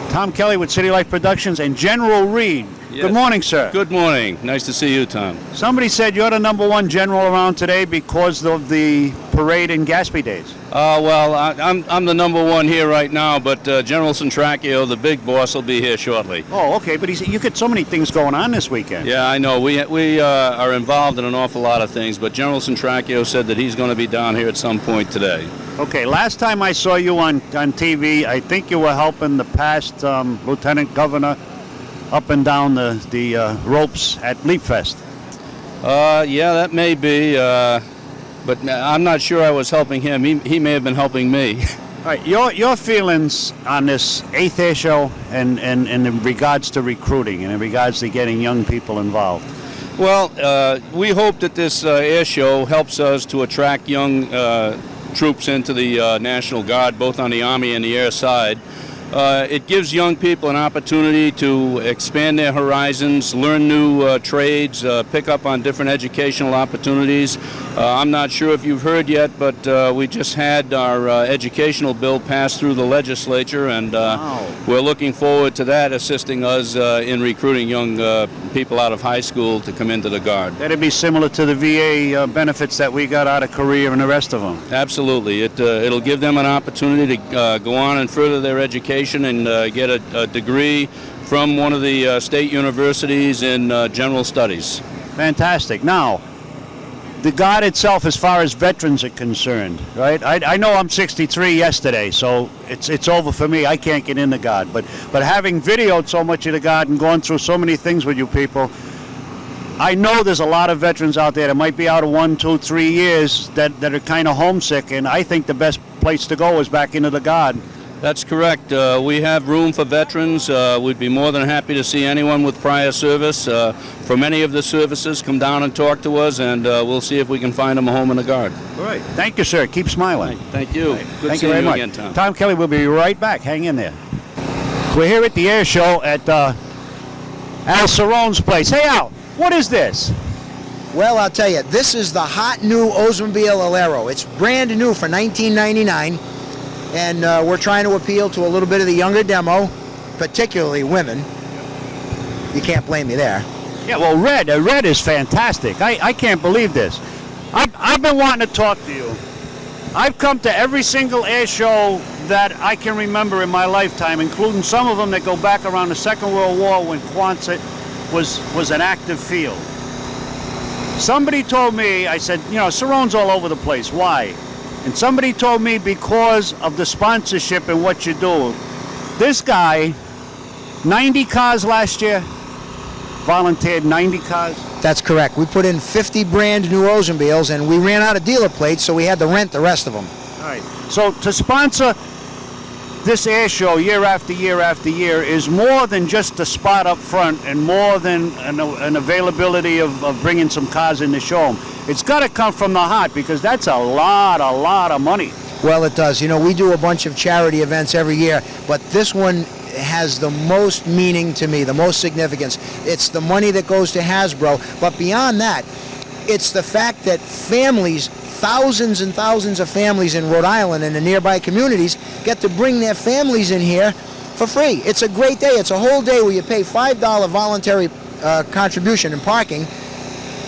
Tom Kelly with CityLife Productions and General Reed. Yes. Good morning, sir. Good morning. Nice to see you, Tom. Somebody said you're the #1 general around today because of the parade in Gaspee Days. Well, I'm the #1 here right now, but General Centracchio, the big boss, will be here shortly. Oh, okay, but you got so many things going on this weekend. Yeah, I know. We are involved in an awful lot of things, but General Centracchio said that he's going to be down here at some point today. Okay, last time I saw you on TV, I think you were helping the past Lieutenant Governor up and down the ropes at Leap Fest. Yeah, that may be, but I'm not sure I was helping him. He may have been helping me. All right, your feelings on this 8th air show and in regards to recruiting and in regards to getting young people involved. Well, we hope that this air show helps us to attract young troops into the National Guard, both on the Army and the air side. It gives young people an opportunity to expand their horizons, learn new trades, pick up on different educational opportunities. I'm not sure if you've heard yet, but we just had our educational bill passed through the legislature, and we're looking forward to that assisting us in recruiting young people out of high school to come into the Guard. That'd be similar to the VA benefits that we got out of Korea and the rest of them. Absolutely. It'll give them an opportunity to go on and further their education and get a degree from one of the state universities in general studies. Fantastic. Now, the Guard itself, as far as veterans are concerned, right? I know I'm 63 yesterday, so it's over for me. I can't get in the Guard. But having videoed so much of the Guard and gone through so many things with you people, I know there's a lot of veterans out there that might be out of 1, 2, 3 years that are kind of homesick, and I think the best place to go is back into the Guard. That's correct. We have room for veterans. We'd be more than happy to see anyone with prior service from any of the services come down and talk to us, and we'll see if we can find them a home in the Guard. All right. Thank you, sir. Keep smiling. Thank you. Right. Good Thank you very much. again, Tom. Tom Kelly will be right back. Hang in there. We're here at the air show at Al Cerrone's place. Hey, Al, what is this? Well, I'll tell you, this is the hot new Oldsmobile Alero. It's brand new for $19.99. And we're trying to appeal to a little bit of the younger demo, particularly women. You can't blame me there. Yeah, well, red is fantastic. I can't believe this. I've been wanting to talk to you. I've come to every single air show that I can remember in my lifetime, including some of them that go back around the Second World War when Quonset was an active field. Somebody told me, I said, you know, Cerrone's all over the place. Why? And somebody told me because of the sponsorship and what you do. This guy, 90 cars last year, volunteered 90 cars. That's correct. We put in 50 brand new Oldsmobiles, and we ran out of dealer plates, so we had to rent the rest of them. All right. So to sponsor this air show year after year after year is more than just a spot up front and more than an availability of bringing some cars in to show them. It's got to come from the heart, because that's a lot of money. Well, it does. You know, we do a bunch of charity events every year, but this one has the most meaning to me, the most significance. It's the money that goes to Hasbro, but beyond that, it's the fact that families, thousands and thousands of families in Rhode Island and the nearby communities get to bring their families in here for free. It's a great day. It's a whole day where you pay $5 voluntary contribution in parking,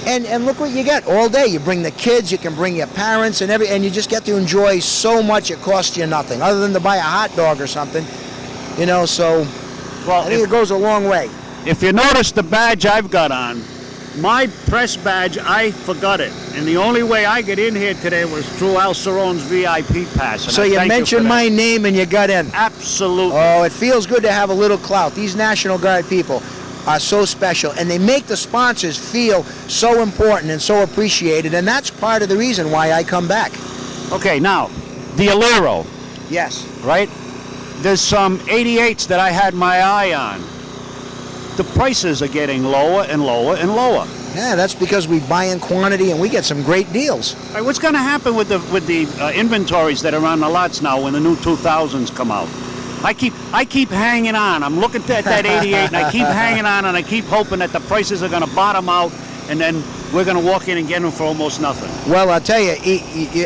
and look what you get all day. You bring the kids, you can bring your parents, and you just get to enjoy so much. It costs you nothing other than to buy a hot dog or something, you know. So, well, I think it goes a long way. If you notice the badge I've got on, my press badge, I forgot it. And the only way I get in here today was through Al Cerrone's VIP pass. So you mentioned my name and you got in. Absolutely. Oh, it feels good to have a little clout. These National Guard people are so special, and they make the sponsors feel so important and so appreciated, and that's part of the reason why I come back. Okay, now, the Alero. Yes. Right? There's some 88s that I had my eye on. The prices are getting lower and lower and lower. Yeah, that's because we buy in quantity and we get some great deals. All right, what's going to happen with the inventories that are on the lots now when the new 2000s come out? I keep hanging on. I'm looking at that 88 and I keep hanging on, and I keep hoping that the prices are going to bottom out, and then we're going to walk in and get them for almost nothing. Well, I'll tell you,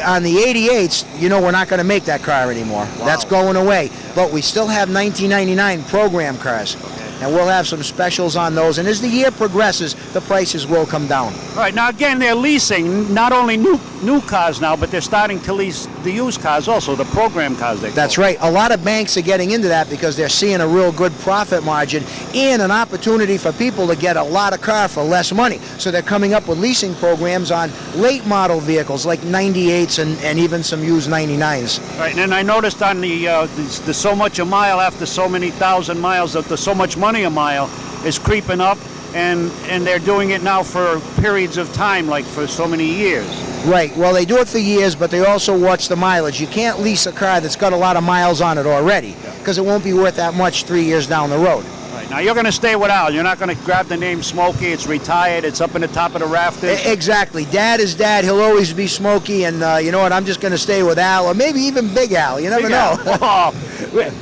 on the 88s, you know we're not going to make that car anymore. Wow. That's going away. But we still have 1999 program cars. And we'll have some specials on those. And as the year progresses, the prices will come down. All right, now again, they're leasing not only new cars now, but they're starting to lease the used cars also, the program cars they call. That's right. A lot of banks are getting into that because they're seeing a real good profit margin and an opportunity for people to get a lot of car for less money. So they're coming up with leasing programs on late model vehicles like 98s and even some used 99s. All right, and then I noticed on the so much a mile after so many thousand miles, that the so much money a mile is creeping up, and they're doing it now for periods of time, like for so many years. Right. Well, they do it for years, but they also watch the mileage. You can't lease a car that's got a lot of miles on it already because it won't be worth that much 3 years down the road. Right. Now, you're going to stay with Al. You're not going to grab the name Smokey. It's retired. It's up in the top of the rafters. Exactly. Dad is Dad. He'll always be Smokey, and you know what? I'm just going to stay with Al, or maybe even Big Al. You never know.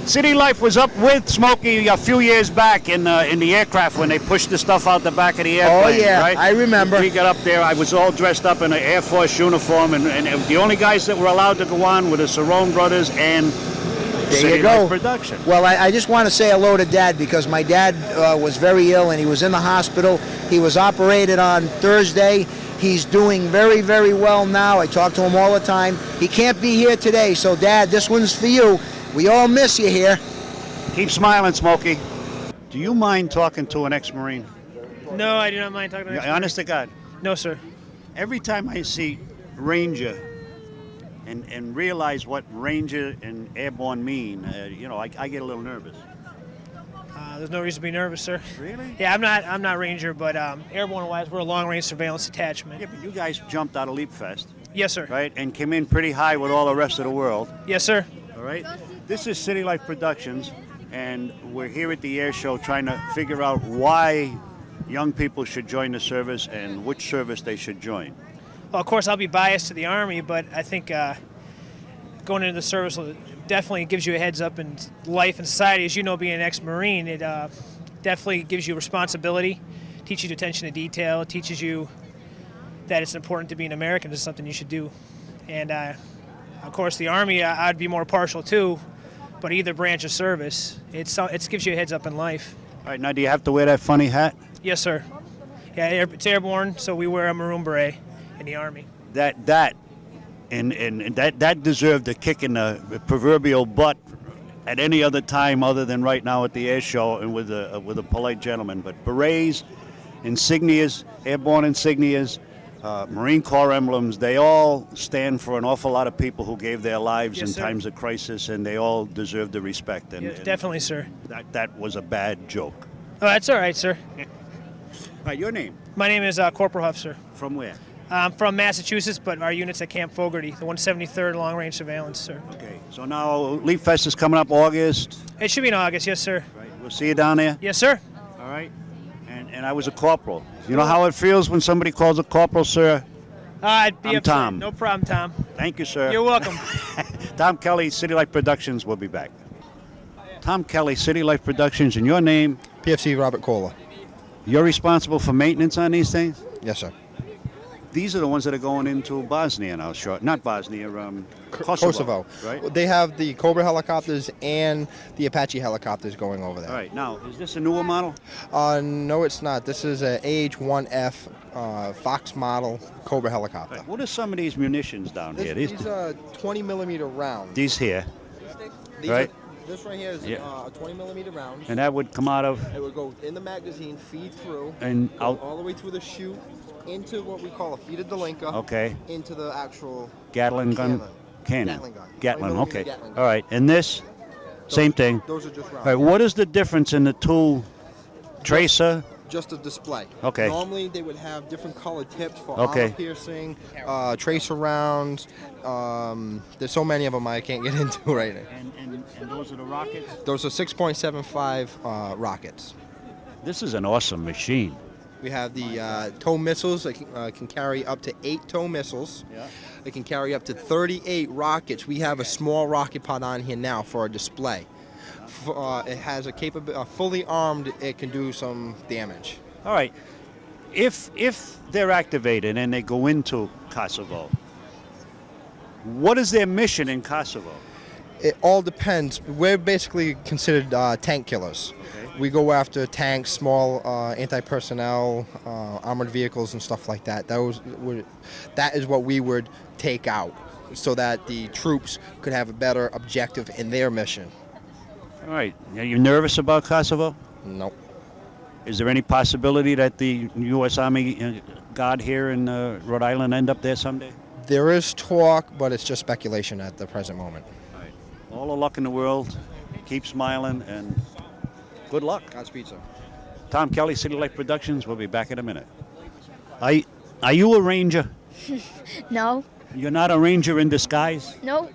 City Life was up with Smokey a few years back in the aircraft when they pushed the stuff out the back of the airplane. Oh, yeah. Right? I remember. We got up there. I was all dressed up in an Air Force uniform, and the only guys that were allowed to go on were the Cerrone brothers and There you go. CityLife Productions. Well, I just want to say hello to Dad because my dad was very ill and he was in the hospital. He was operated on Thursday. He's doing very, very well now. I talk to him all the time. He can't be here today, so Dad, this one's for you. We all miss you here. Keep smiling, Smokey. Do you mind talking to an ex-Marine? No, I do not mind talking to an Honest to God. No, sir. Every time I see Ranger and realize what Ranger and Airborne mean, you know, I get a little nervous. There's no reason to be nervous, sir. Really? Yeah, I'm not Ranger, but airborne-wise, we're a long-range surveillance detachment. Yeah, but you guys jumped out of Leap Fest, Yes, sir. right? And came in pretty high with all the rest of the world, Yes, sir. all right? This is CityLife Productions, and we're here at the air show trying to figure out why young people should join the service and which service they should join. Well, of course, I'll be biased to the Army, but I think going into the service will definitely gives you a heads up in life and society. As you know, being an ex-Marine, it definitely gives you responsibility, teaches you attention to detail, teaches you that it's important to be an American. This is something you should do. And, of course, the Army, I'd be more partial to, but either branch of service, it gives you a heads up in life. All right, now do you have to wear that funny hat? Yes, sir. Yeah, it's airborne, so we wear a maroon beret in the Army. That deserved a kick in the proverbial butt at any other time other than right now at the air show and with a polite gentleman. But berets, insignias, airborne insignias, Marine Corps emblems, they all stand for an awful lot of people who gave their lives Yes, in sir. times of crisis, and they all deserve the respect. And, Yes, definitely, sir. That was a bad joke. Oh, that's all right, sir. All right, your name? My name is Corporal Huff, sir. From where? I'm from Massachusetts, but our unit's at Camp Fogarty, the 173rd Long Range Surveillance, sir. Okay, so now Leap Fest is coming up August. It should be in August, yes, sir. Right, we'll see you down there. Yes, sir. All right. And I was a corporal. You know how it feels when somebody calls a corporal, sir? I'd be I'm upset. Tom. No problem, Tom. Thank you, sir. You're welcome. Tom Kelly, CityLife Productions. We'll be back. Tom Kelly, CityLife Productions, and your name? PFC Robert Kohler. You're responsible for maintenance on these things? Yes, sir. These are the ones that are going into Bosnia now, short. Not Bosnia, Kosovo. Right? They have the Cobra helicopters and the Apache helicopters going over there. All right. Now, is this a newer model? No, it's not. This is a AH-1F Fox model Cobra helicopter. Right. What are some of these munitions down here? These are 20 millimeter rounds. These here. These right. This right here is Yeah. a 20 millimeter round. And that would come out of It would go in the magazine, feed through, and go out. all the way through the chute into what we call a feeder delinka. Okay. Into the actual Gatling gun. Cannon. Gatling. 20 Okay. Gatling gun. All right. And this, same thing. Those are just rounds. All right. What is the difference in the two? Tracer. Just a display. Okay. Normally they would have different colored tips for Okay. armor piercing, tracer rounds. There's so many of them I can't get into right now. And those are the rockets? Those are 6.75 rockets. This is an awesome machine. We have the tow missiles that can carry up to 8 tow missiles. Yeah. It can carry up to 38 rockets. We have a small rocket pod on here now for a display. It has a fully armed, it can do some damage. All right. if they're activated and they go into Kosovo, what is their mission in Kosovo? It all depends. We're basically considered tank killers. Okay. We go after tanks, small anti-personnel, armored vehicles, and stuff like that. That is what we would take out, so that the troops could have a better objective in their mission. All right. Are you nervous about Kosovo? Nope. Is there any possibility that the U.S. Army Guard here in Rhode Island end up there someday? There is talk, but it's just speculation at the present moment. All the luck in the world. Keep smiling and good luck. Godspeed, sir. Tom Kelly, CityLife Productions. We'll be back in a minute. Are you a ranger? No. You're not a ranger in disguise? Nope.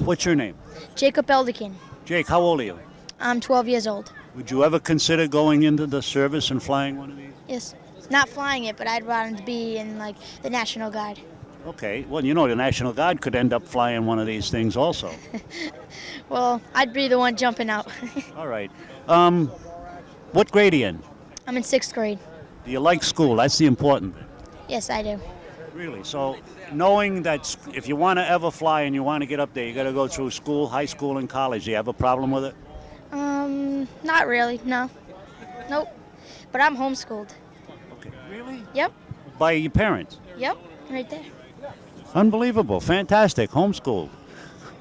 What's your name? Jacob Eldekin. Jake, how old are you? I'm 12 years old. Would you ever consider going into the service and flying one of these? Yes. Not flying it, but I'd rather be in like the National Guard. Okay. Well, you know, the National Guard could end up flying one of these things also. Well, I'd be the one jumping out. All right. What grade are you in? I'm in 6th grade. Do you like school? That's the important thing. Yes, I do. Really? So knowing that if you want to ever fly and you want to get up there, you got to go through school, high school, and college. Do you have a problem with it? Not really, no. Nope. But I'm homeschooled. Okay. Really? Yep. By your parents? Yep. Right there. Unbelievable. Fantastic. Homeschool.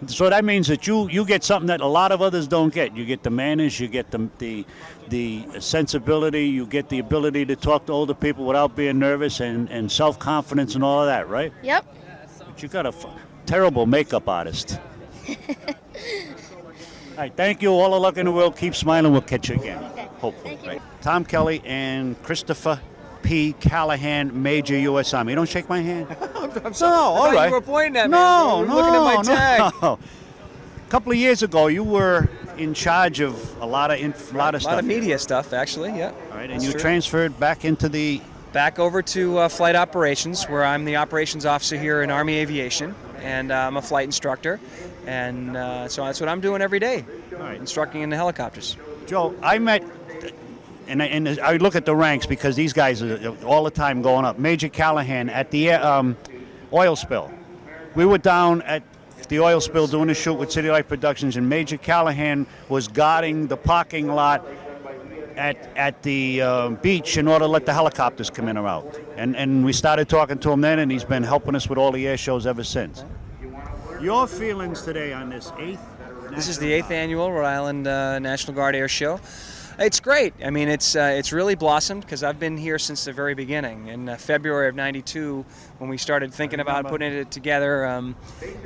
So that means that you get something that a lot of others don't get. You get the manners, you get the sensibility, you get the ability to talk to older people without being nervous and self-confidence and all of that, right? Yep. But you got a terrible makeup artist. All right, thank you. All the luck in the world. Keep smiling. We'll catch you again, hopefully. Right. Tom Kelly and Christopher P. Callahan, Major U.S. Army. You don't shake my hand? I'm sorry. No, all right. You were pointing at me. No, You were looking at my tag. no. A couple of years ago, you were in charge of a lot of stuff. A lot of media stuff, actually. Yeah. All right, and That's you true. transferred back into the. Back over to flight operations, where I'm the operations officer here in Army Aviation, and I'm a flight instructor, and so that's what I'm doing every day, instructing in the helicopters. Joe, I met, and I look at the ranks because these guys are all the time going up. Major Callahan at the oil spill. We were down at the oil spill doing a shoot with CityLife Productions, and Major Callahan was guarding the parking lot at the beach in order to let the helicopters come in or out. And we started talking to him then, and he's been helping us with all the air shows ever since. Your feelings today on this 8th? This is the 8th annual Rhode Island National Guard Air Show. It's great. I mean, it's really blossomed because I've been here since the very beginning. In February of '92, when we started thinking about putting it together,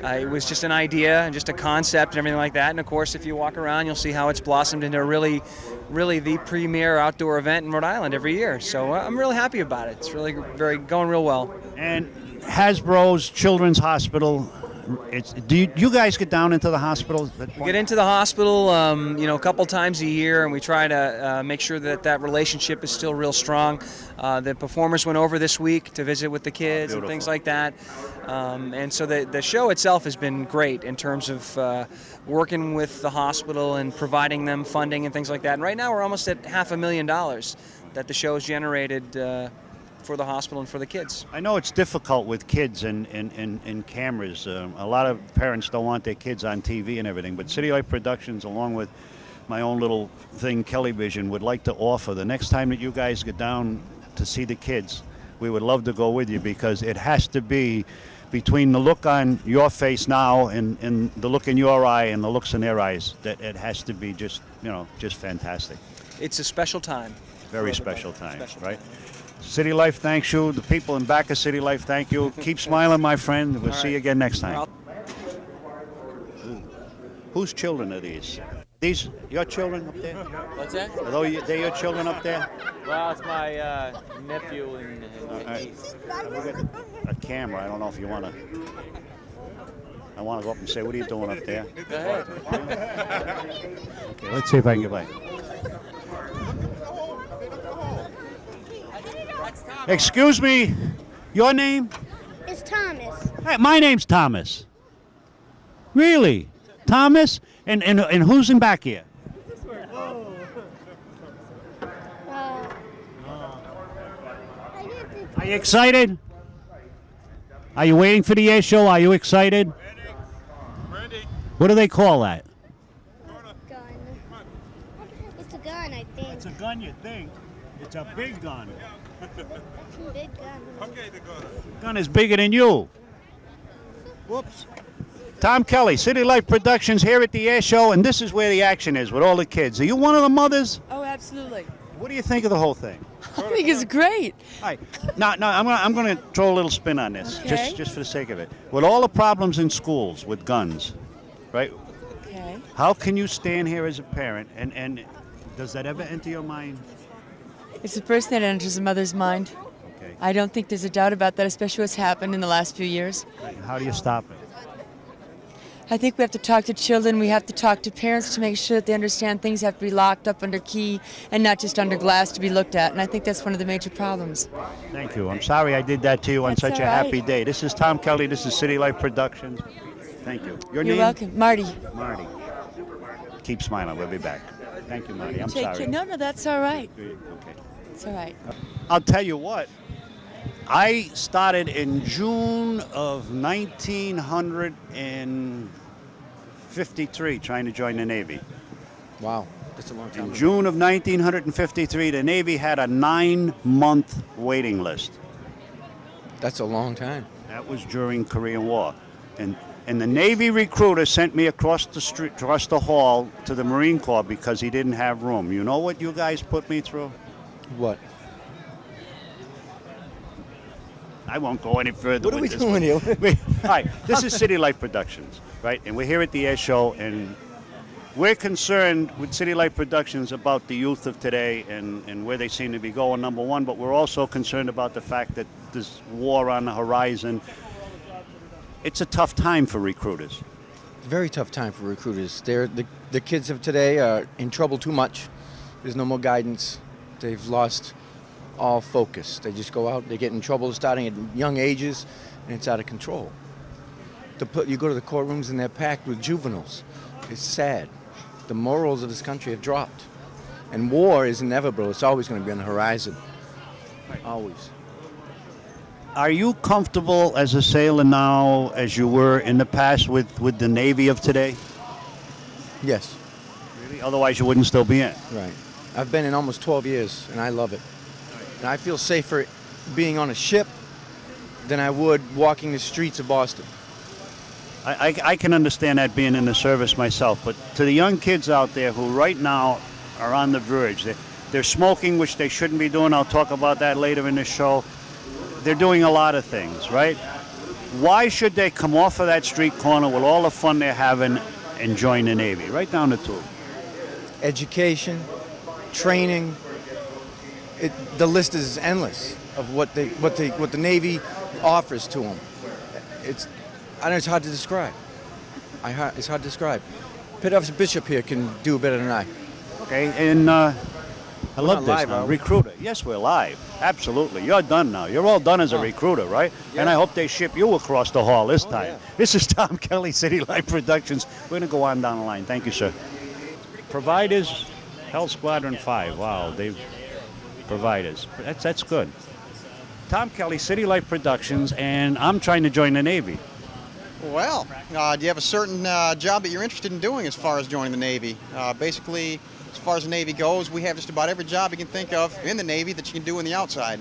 it was just an idea and just a concept and everything like that. And of course, if you walk around, you'll see how it's blossomed into really the premier outdoor event in Rhode Island every year. So I'm really happy about it. It's really going real well. And Hasbro's Children's Hospital. Do you guys get down into the hospital? We get into the hospital, a couple times a year, and we try to make sure that relationship is still real strong. The performers went over this week to visit with the kids and things like that. And so the show itself has been great in terms of working with the hospital and providing them funding and things like that. And right now we're almost at $500,000 that the show's generated for the hospital and for the kids. I know it's difficult with kids and cameras. A lot of parents don't want their kids on TV and everything, but CityLife Productions, along with my own little thing, Kelly Vision, would like to offer the next time that you guys get down to see the kids, we would love to go with you, because it has to be between the look on your face now and the look in your eye and the looks in their eyes, that it has to be just fantastic. It's a special time. Very special time, right? City Life thanks you. The people in back of City Life thank you. Keep smiling, my friend. We'll see you again next time. Whose children are these? These your children up there? What's that? Are they your children up there? Well, it's my nephew and niece. We got a camera. I don't know if you want to. I want to go up and say, what are you doing up there? Go ahead. Okay, let's see if I can get by. Excuse me, your name? It's Thomas. Hey, my name's Thomas. Really? Thomas? And who's in back here? Are you excited? Are you waiting for the air show? Are you excited? Ready. What do they call that? Gun. It's a gun, I think. It's a gun, you think? It's a big gun. Big gun. Okay, the gun. Gun is bigger than you. Whoops. Tom Kelly, CityLife Productions here at the air show, and this is where the action is with all the kids. Are you one of the mothers? Oh, absolutely. What do you think of the whole thing? I think it's great. All right. Now, I'm gonna throw a little spin on this, Okay. just for the sake of it. With all the problems in schools with guns, right? Okay. How can you stand here as a parent, and does that ever enter your mind? It's the first thing that enters a mother's mind. Okay. I don't think there's a doubt about that, especially what's happened in the last few years. How do you stop it? I think we have to talk to children. We have to talk to parents to make sure that they understand things have to be locked up under key and not just under glass to be looked at. And I think that's one of the major problems. Thank you. I'm sorry I did that to you on That's such a all right. happy day. This is Tom Kelly. This is CityLife Productions. Thank you. Your You're name? welcome. Marty. Marty. Keep smiling. We'll be back. Thank you, Marty. I'm Take sorry. care. No, that's all right. Okay. It's all right. I'll tell you what. I started in June of 1953 trying to join the Navy. Wow, that's a long time In ago. June of 1953, the Navy had a 9-month waiting list. That's a long time. That was during Korean War. And the Navy recruiter sent me across the street, across the hall to the Marine Corps because he didn't have room. You know what you guys put me through? What? I won't go any further. What are we with this doing here? All right, this is CityLife Productions, right? And we're here at the air show, and we're concerned with CityLife Productions about the youth of today and where they seem to be going, number one, but we're also concerned about the fact that there's war on the horizon. It's a tough time for recruiters. Very tough time for recruiters. The kids of today are in trouble too much. There's no more guidance. They've lost all focus. They just go out, they get in trouble starting at young ages, and it's out of control. You go to the courtrooms and they're packed with juveniles. It's sad. The morals of this country have dropped. And war is inevitable. It's always going to be on the horizon. Always. Are you comfortable as a sailor now as you were in the past with the Navy of today? Yes. Really? Otherwise you wouldn't still be in. Right. I've been in almost 12 years, and I love it. And I feel safer being on a ship than I would walking the streets of Boston. I can understand that being in the service myself, but to the young kids out there who right now are on the verge, they're smoking, which they shouldn't be doing. I'll talk about that later in the show. They're doing a lot of things, right? Why should they come off of that street corner with all the fun they're having and join the Navy? Right down the tube. Education, training, the list is endless of what the Navy offers to them. It's hard to describe. It's hard to describe. Petty Officer Bishop here can do it better than I. Okay, and I love not this live, now. are we? Recruiter. Yes, we're live. Absolutely. You're done now. You're all done as a recruiter, right? Yeah. And I hope they ship you across the hall this time. yeah. This is Tom Kelly, CityLife Productions. We're going to go on down the line. Thank you, sir. Providers, Health Squadron 5. Wow, they've providers. That's good. Tom Kelly, CityLife Productions, and I'm trying to join the Navy. Well, do you have a certain job that you're interested in doing as far as joining the Navy? Basically, as far as the Navy goes, we have just about every job you can think of in the Navy that you can do on the outside.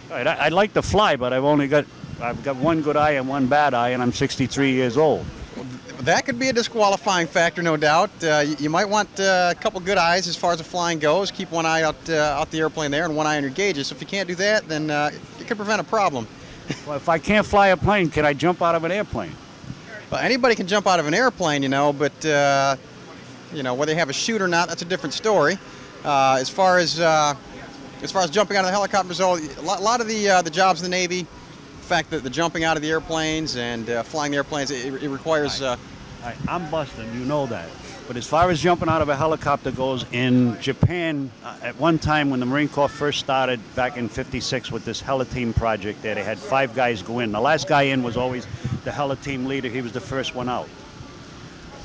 All right, I'd like to fly, but I've got one good eye and one bad eye, and I'm 63 years old. That could be a disqualifying factor, no doubt. You might want a couple good eyes as far as the flying goes. Keep one eye out the airplane there and one eye on your gauges. So if you can't do that, then it could prevent a problem. Well, if I can't fly a plane, can I jump out of an airplane? Well, anybody can jump out of an airplane, but whether you have a chute or not, that's a different story. As far as jumping out of the helicopters, a lot of the jobs in the Navy, the fact that the jumping out of the airplanes and flying the airplanes, it requires. I'm busting, you know that. But as far as jumping out of a helicopter goes, in Japan, at one time when the Marine Corps first started back in '56 with this Heli Team project there, they had 5 guys go in. The last guy in was always the Heli Team leader. He was the first one out.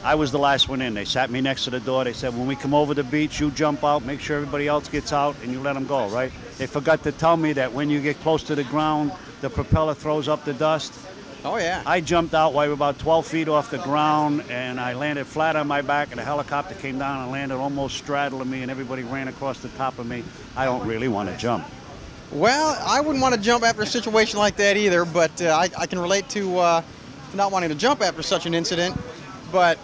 I was the last one in. They sat me next to the door. They said, when we come over the beach, you jump out, make sure everybody else gets out, and you let them go, right? They forgot to tell me that when you get close to the ground, the propeller throws up the dust. Oh, yeah. I jumped out while we were about 12 feet off the ground, and I landed flat on my back, and a helicopter came down and landed almost straddling me, and everybody ran across the top of me. I don't really want to jump. Well, I wouldn't want to jump after a situation like that either, but I can relate to not wanting to jump after such an incident. But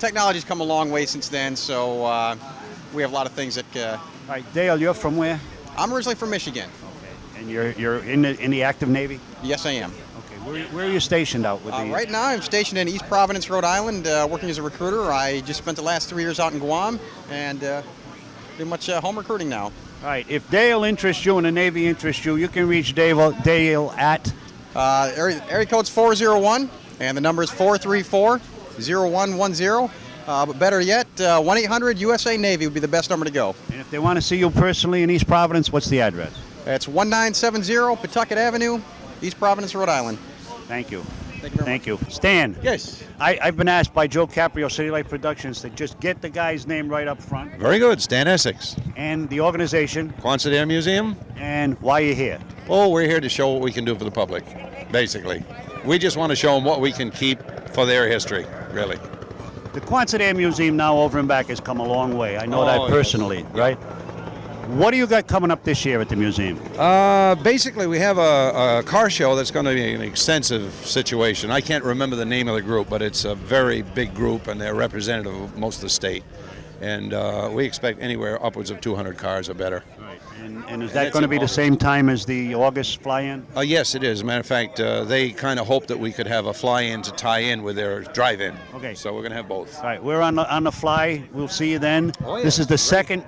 technology's come a long way since then, so we have a lot of things that... All right, Dale, you're from where? I'm originally from Michigan. Okay, and you're in the active Navy? Yes, I am. Where are you stationed out with Right now, I'm stationed in East Providence, Rhode Island, working as a recruiter. I just spent the last 3 years out in Guam, and pretty much home recruiting now. All right. If Dale interests you and the Navy interests you, you can reach Dale at... area code's 401, and the number is 434-0110. But better yet, 1-800-USA-NAVY would be the best number to go. And if they want to see you personally in East Providence, what's the address? It's 1970 Pawtucket Avenue, East Providence, Rhode Island. Thank you. Thank you very much. Thank you. Stan. Yes. I've been asked by Joe Caprio, CityLife Productions, to just get the guy's name right up front. Very good. Stan Essex. And the organization. Quonset Air Museum. And why you're here. Oh, we're here to show what we can do for the public, basically. We just want to show them what we can keep for their history, really. The Quonset Air Museum now over and back has come a long way. I know that personally, yes. Right? What do you got coming up this year at the museum? Basically, we have a car show that's going to be an extensive situation. I can't remember the name of the group, but it's a very big group, and they're representative of most of the state. And we expect anywhere upwards of 200 cars or better. Right. And is that going to be the same time as the August fly-in? Yes, it is. As a matter of fact, they kind of hope that we could have a fly-in to tie in with their drive-in. Okay. So we're going to have both. All right, we're on the fly. We'll see you then. Oh, yeah. This is the second.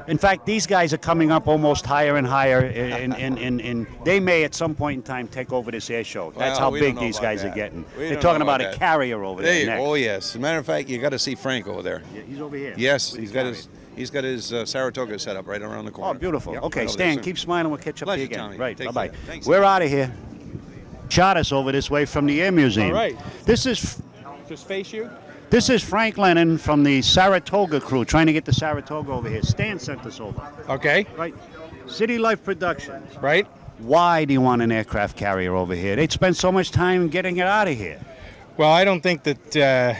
In fact, these guys are coming up almost higher and higher, and they may at some point in time take over this air show. That's how big these guys are getting. They're talking about a carrier over there next. Oh yes. As a matter of fact, you got to see Frank over there. Yeah, he's over here. Yes, he's got his Saratoga set up right around the corner. Oh, beautiful. Yep, okay, right Stan, keep smiling. We'll catch up to you again. Tommy. Right. Take Bye-bye. care. Thanks. We're out of here. Shot us over this way from the Air Museum. All right. This is Just face you. This is Frank Lennon from the Saratoga crew, trying to get the Saratoga over here. Stan sent us over. Okay. Right. CityLife Productions. Right. Why do you want an aircraft carrier over here? They'd spend so much time getting it out of here. Well, I don't think that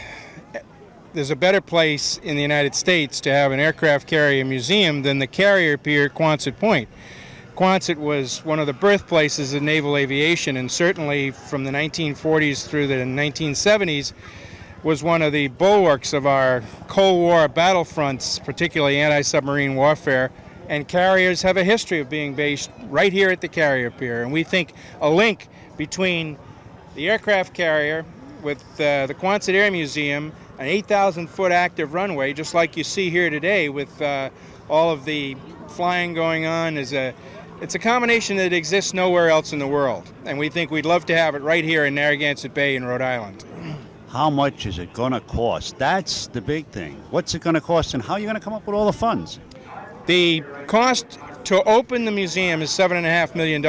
there's a better place in the United States to have an aircraft carrier museum than the carrier pier at Quonset Point. Quonset was one of the birthplaces of naval aviation, and certainly from the 1940s through the 1970s was one of the bulwarks of our Cold War battlefronts, particularly anti-submarine warfare. And carriers have a history of being based right here at the carrier pier. And we think a link between the aircraft carrier with the Quonset Air Museum, an 8,000-foot active runway, just like you see here today with all of the flying going on, it's a combination that exists nowhere else in the world. And we think we'd love to have it right here in Narragansett Bay in Rhode Island. How much is it going to cost? That's the big thing. What's it going to cost, and how are you going to come up with all the funds? The cost to open the museum is $7.5 million.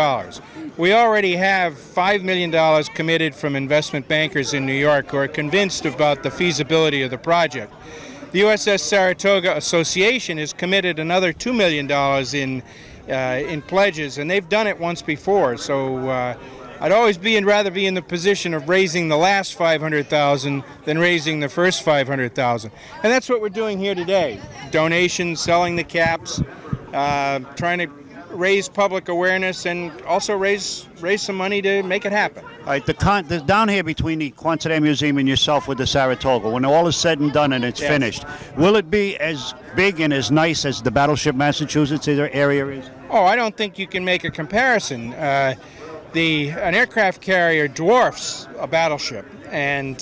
We already have $5 million committed from investment bankers in New York who are convinced about the feasibility of the project. The USS Saratoga Association has committed another $2 million in pledges, and they've done it once before. So I'd always rather be in the position of raising the last $500,000 than raising the first $500,000. And that's what we're doing here today. Donations, selling the caps, trying to raise public awareness and also raise some money to make it happen. All right, down here between the Quonset Air Museum and yourself with the Saratoga, when all is said and done and it's finished, will it be as big and as nice as the Battleship Massachusetts area is? Oh, I don't think you can make a comparison. An aircraft carrier dwarfs a battleship, and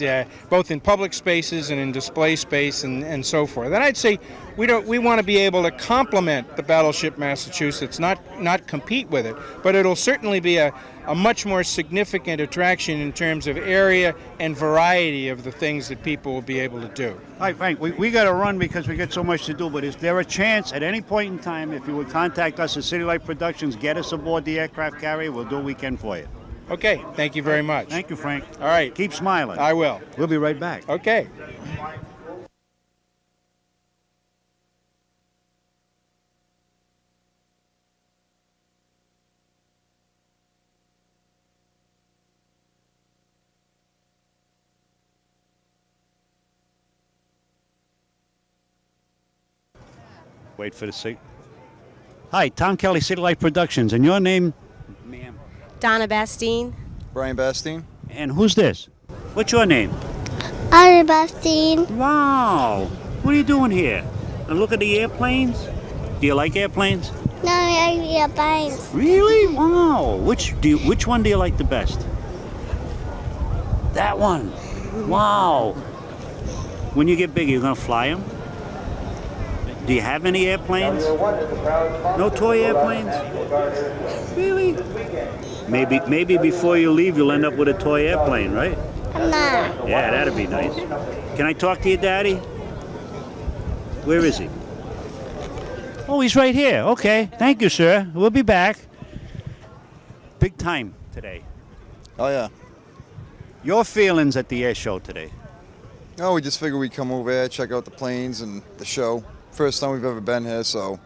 both in public spaces and in display space and so forth. And I'd say we want to be able to complement the Battleship Massachusetts, not compete with it, but it'll certainly be a much more significant attraction in terms of area and variety of the things that people will be able to do. All right, Frank, we got to run because we got so much to do, but is there a chance at any point in time, if you would contact us at CityLife Productions, get us aboard the aircraft carrier, we'll do what we can for you? Okay, thank you very much. Thank you, Frank. All right. Keep smiling. I will. We'll be right back. Okay. Wait for the seat. Hi, Tom Kelly, CityLife Productions, and your name? Ma'am. Donna Bastine. Brian Bastine. And who's this? What's your name? Ari Bastine. Wow. What are you doing here? Look at the airplanes? Do you like airplanes? No, I airplanes. Really? Wow. Which one do you like the best? That one. Wow. When you get bigger, you're gonna fly them? Do you have any airplanes? No toy airplanes? Really? Maybe before you leave, you'll end up with a toy airplane, right? No. Yeah, that'd be nice. Can I talk to your daddy? Where is he? Oh, he's right here. Okay. Thank you, sir. We'll be back. Big time today. Oh, yeah. Your feelings at the air show today? Oh, we just figured we'd come over here, check out the planes and the show. First time we've ever been here, so.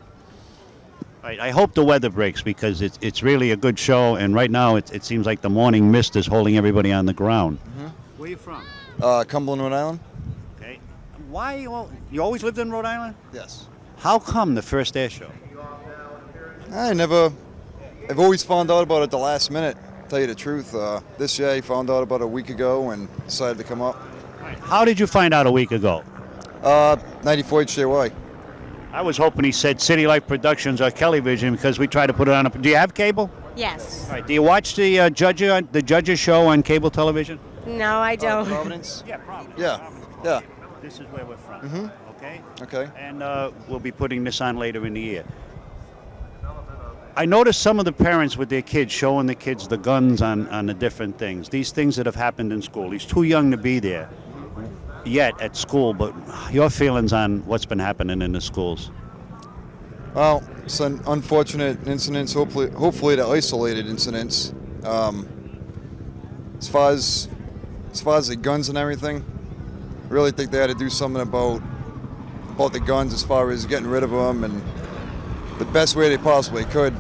Right, I hope the weather breaks because it's really a good show, and right now it seems like the morning mist is holding everybody on the ground. Mm-hmm. Where are you from? Cumberland, Rhode Island. Okay. Why you always lived in Rhode Island? Yes. How come the first air show? I've always found out about it the last minute, to tell you the truth. This year I found out about a week ago and decided to come up. How did you find out a week ago? 94 HJY. I was hoping he said CityLife Productions or Kellyvision because we try to put it on. Do you have cable? Yes. All right. Do you watch the Judges show on cable television? No, I don't. Providence? Yeah, Providence. Yeah. This is where we're from. Mm-hmm. Okay. Okay. And we'll be putting this on later in the year. I noticed some of the parents with their kids showing the kids the guns on the different things. These things that have happened in school. He's too young to be there yet at school, but your feelings on what's been happening in the schools? Well, some unfortunate incidents. Hopefully, they're isolated incidents. As far as the guns and everything, I really think they had to do something about the guns as far as getting rid of them and the best way they possibly could.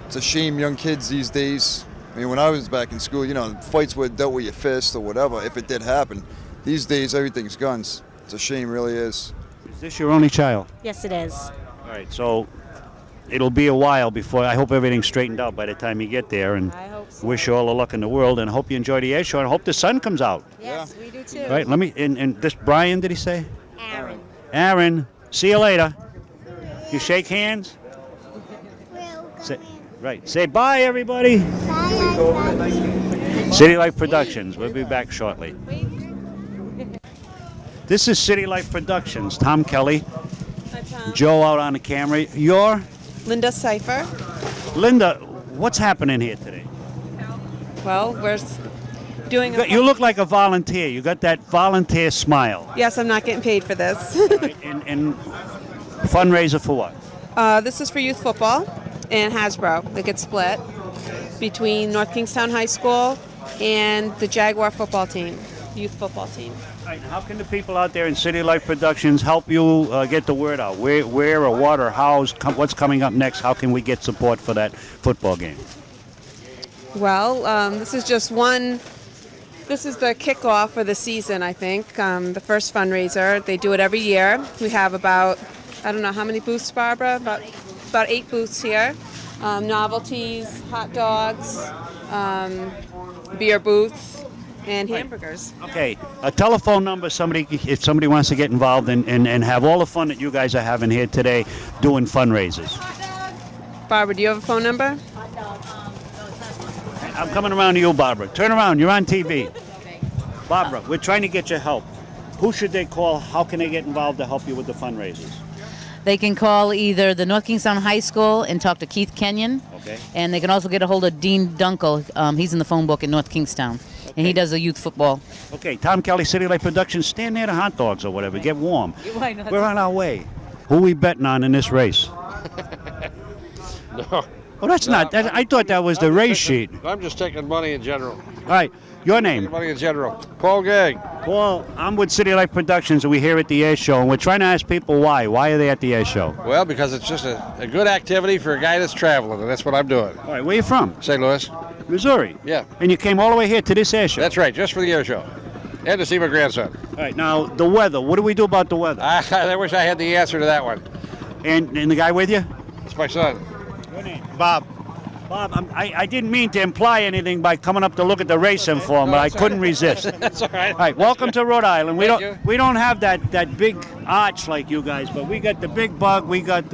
It's a shame young kids these days. I mean, when I was back in school, fights were dealt with your fist or whatever, if it did happen. These days, everything's guns. It's a shame, really is. Is this your only child? Yes, it is. All right, so it'll be a while before, I hope everything's straightened out by the time you get there, and I hope so. wish you all the luck in the world, and hope you enjoy the air show, and hope the sun comes out. Yes, we do too. All right, let me, and this Brian, did he say? Aaron. Aaron, see you later. You shake hands? Say bye, everybody. CityLife Productions. We'll be back shortly. This is CityLife Productions. Tom Kelly. Hi, Tom. Joe out on the camera. You're? Linda Cipher. Linda, what's happening here today? Well, we're doing You look like a volunteer. You got that volunteer smile. Yes, I'm not getting paid for this. And fundraiser for what? This is for youth football and Hasbro. They get split between North Kingstown High School and the Jaguar football team, youth football team. All right, how can the people out there in CityLife Productions help you get the word out? Where or what or what's coming up next? How can we get support for that football game? Well, this is just one. This is the kickoff for the season, I think. The first fundraiser. They do it every year. We have about, I don't know how many booths, Barbara? About 8 booths here. Novelties, hot dogs, beer booths, and hamburgers. Okay, a telephone number, if somebody wants to get involved and have all the fun that you guys are having here today doing fundraisers. Barbara, do you have a phone number? I'm coming around to you, Barbara. Turn around, you're on TV. Barbara, we're trying to get your help. Who should they call? How can they get involved to help you with the fundraisers? They can call either the North Kingstown High School and talk to Keith Kenyon. Okay. And they can also get a hold of Dean Dunkel. He's in the phone book in North Kingstown. Okay. And he does the youth football. Okay, Tom Kelly, CityLife Productions, stand near the hot dogs or whatever. Get warm. Why not? We're on our way. Who are we betting on in this race? No, Oh, that's not. I thought that was the race sheet. I'm just taking money in general. All right, your name? Money in general. Paul Gagg. Paul, I'm with CityLife Productions, and we're here at the air show, and we're trying to ask people why. Why are they at the air show? Well, because it's just a good activity for a guy that's traveling, and that's what I'm doing. All right, where are you from? St. Louis. Missouri? Yeah. And you came all the way here to this air show? That's right, just for the air show. And to see my grandson. All right, now, the weather. What do we do about the weather? I wish I had the answer to that one. And the guy with you? It's my son. Your name? Bob. Bob, I didn't mean to imply anything by coming up to look at the racing form, but I couldn't resist. That's all right. All right, welcome to Rhode Island. Thank you. We don't have that big arch like you guys, but we got the Big Bug, we got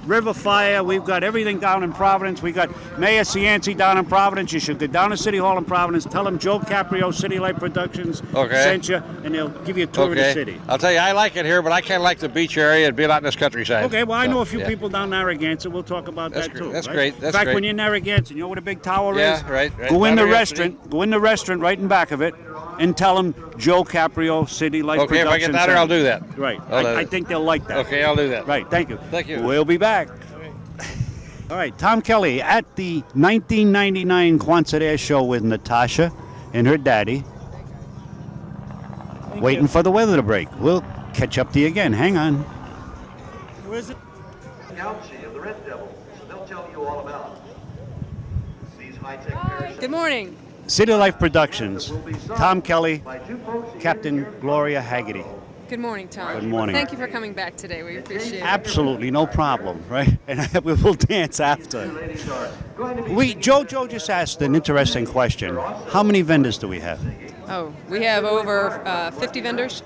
River Fire, we've got everything down in Providence. We got Mayor Cianci down in Providence. You should go down to City Hall in Providence, tell them Joe Caprio, CityLife Productions sent you, and they'll give you a tour of the city. I'll tell you, I like it here, but I kind of like the beach area and being out in this countryside. Okay, well, I know a few yeah. people down in Narragansett. We'll talk about that too. That's right? great. That's in fact, great. when you're in Narragansett, you know where the big tower is? Yeah, right. Go in the Narragansett. restaurant. Go in the restaurant right in back of it, and tell them Joe Caprio, CityLife Productions. Okay, if I get down there, I'll do that. Right. I'll do I it. think they'll like that. Okay, I'll do that. Right. Thank you. Thank you. We'll be back. All right, Tom Kelly at the 1999 Quonset Air Show with Natasha and her daddy. Waiting for the weather to break. We'll catch up to you again. Hang on. Where is it? Galaxy of the Red Devils. They'll tell you all about these high-tech parachutes. Good morning. CityLife Productions. Tom Kelly, Captain Gloria Haggerty. Good morning, Tom. Good morning. Thank you for coming back today. We appreciate it. Absolutely, no problem, right? And we will dance after. Joe just asked an interesting question. How many vendors do we have? Oh, we have over 50 vendors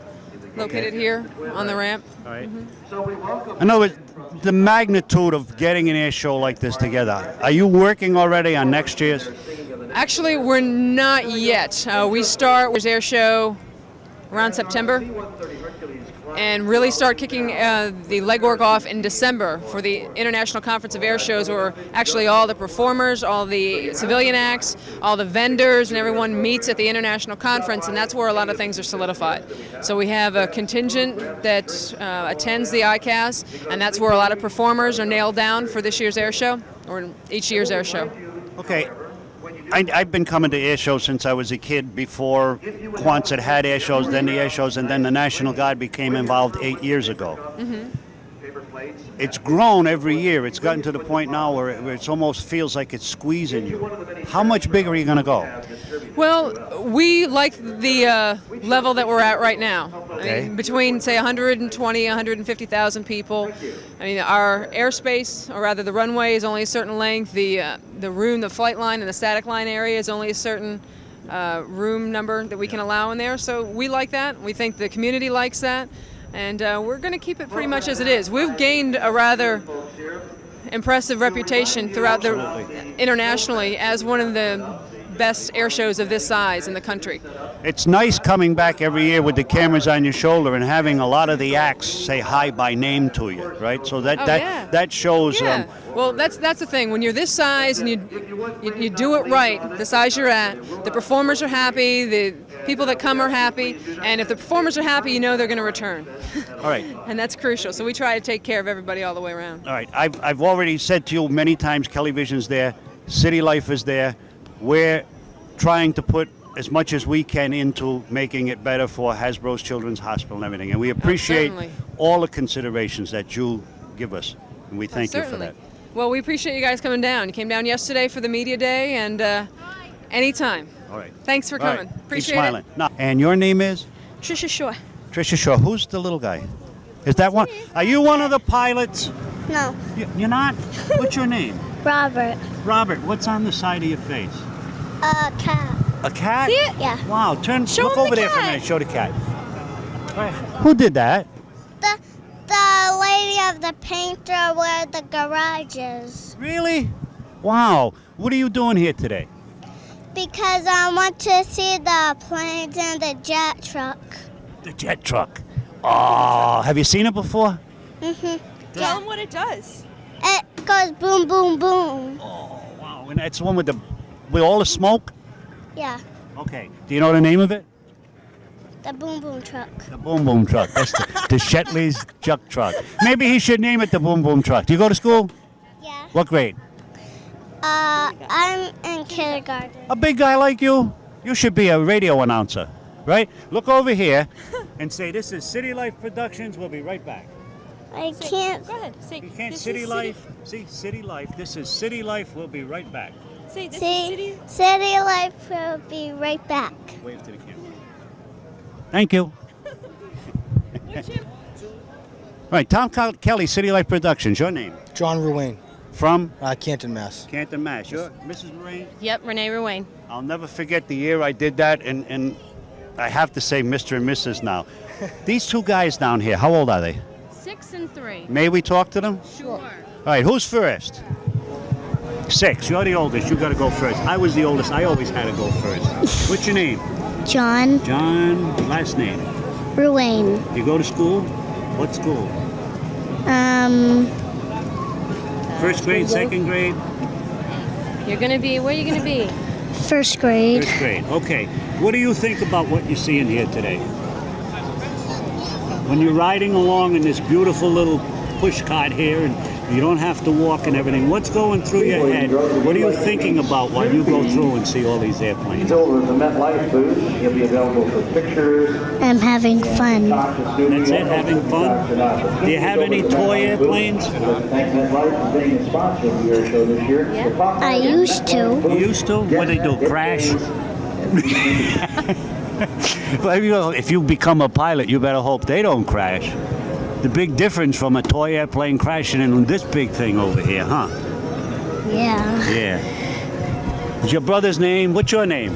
located here on the ramp. All right. I know the magnitude of getting an air show like this together. Are you working already on next year's? Actually, we're not yet. We start with air show around September and really start kicking the legwork off in December for the International Conference of Air Shows, where actually all the performers, all the civilian acts, all the vendors, and everyone meets at the International Conference, and that's where a lot of things are solidified. So we have a contingent that attends the ICAS, and that's where a lot of performers are nailed down for this year's air show, or each year's air show. Okay. I've been coming to air shows since I was a kid. Before Quonset had air shows, then the air shows, and then the National Guard became involved 8 years ago. Mm-hmm. It's grown every year. It's gotten to the point now where it almost feels like it's squeezing you. How much bigger are you going to go? Well, we like the level that we're at right now. Okay. I mean, between, say, 120, 150,000 people. I mean, our airspace, or rather the runway, is only a certain length. The room, the flight line, and the static line area is only a certain room number that we can allow in there. So we like that. We think the community likes that. And we're going to keep it pretty much as it is. We've gained a rather impressive reputation throughout internationally as one of the best air shows of this size in the country. It's nice coming back every year with the cameras on your shoulder and having a lot of the acts say hi by name to you, right? So that shows. Yeah. Well, that's the thing. When you're this size and you do it right, the size you're at, the performers are happy, the people that come are happy, and if the performers are happy, you know they're going to return. All right. And that's crucial. So we try to take care of everybody all the way around. All right. I've already said to you many times, Kelly Vision's there, City Life is there. We're trying to put as much as we can into making it better for Hasbro's Children's Hospital and everything. And we appreciate all the considerations that you give us. And we thank you for that. Well, we appreciate you guys coming down. You came down yesterday for the media day, and anytime. All right. Thanks for coming. Right. Appreciate Keep smiling. it. Now, and your name is? Trisha Shaw. Trisha Shaw. Who's the little guy? Is that one? Are you one of the pilots? No. You're not? What's your name? Robert. Robert, what's on the side of your face? A cat. A cat? See it? Yeah. Wow, look over there for a minute. Show the cat. Who did that? The lady of the painter where the garage is. Really? Wow. What are you doing here today? Because I want to see the planes and the jet truck. The jet truck. Oh, have you seen it before? Mm-hmm. Tell them what it does. It goes boom, boom, boom. Oh, wow. And that's the one with all the smoke? Yeah, Okay. Do you know the name of it? the boom, boom truck. The Boom Boom Truck. That's the Shetley's Juck Truck. Maybe he should name it the Boom Boom Truck. Do you go to school? Yeah. What grade? I'm in kindergarten. A big guy like you? You should be a radio announcer, right? Look over here and say, "This is CityLife Productions. We'll be right back." I can't. Go ahead. Say, You can't this is CityLife. See, CityLife. This is CityLife. We'll be right back. Say, this is See, CityLife will be right back. Wave to the camera. Thank you. All right, Tom Kelly, CityLife Productions. Your name? John Ruane. From? Canton, Mass. Canton, Mass. You're Mrs. Moraine? Yep, Renee Ruane. I'll never forget the year I did that, and I have to say Mr. and Mrs. now. These two guys down here, how old are they? 6 and 3. May we talk to them? Sure. All right, who's first? 6. You're the oldest. You got to go first. I was the oldest. I always had to go first. What's your name? John John. Last name? Ruane. You go to school? What school? First grade, second grade? You're going to be, where are you going to be? First grade. First grade. Okay. What do you think about what you're seeing here today? When you're riding along in this beautiful little push cart here and you don't have to walk and everything, what's going through your head? What are you thinking about while you go through and see all these airplanes? Over at the MetLife booth. He'll be available for pictures. I'm having fun. That's it, having fun? Do you have any toy airplanes? Thank MetLife for being a sponsor of the air show this year. I used to. You used to? What do they do, crash? Well, if you become a pilot, you better hope they don't crash. The big difference from a toy airplane crashing into this big thing over here, huh? Yeah. Yeah. What's your brother's name? What's your name?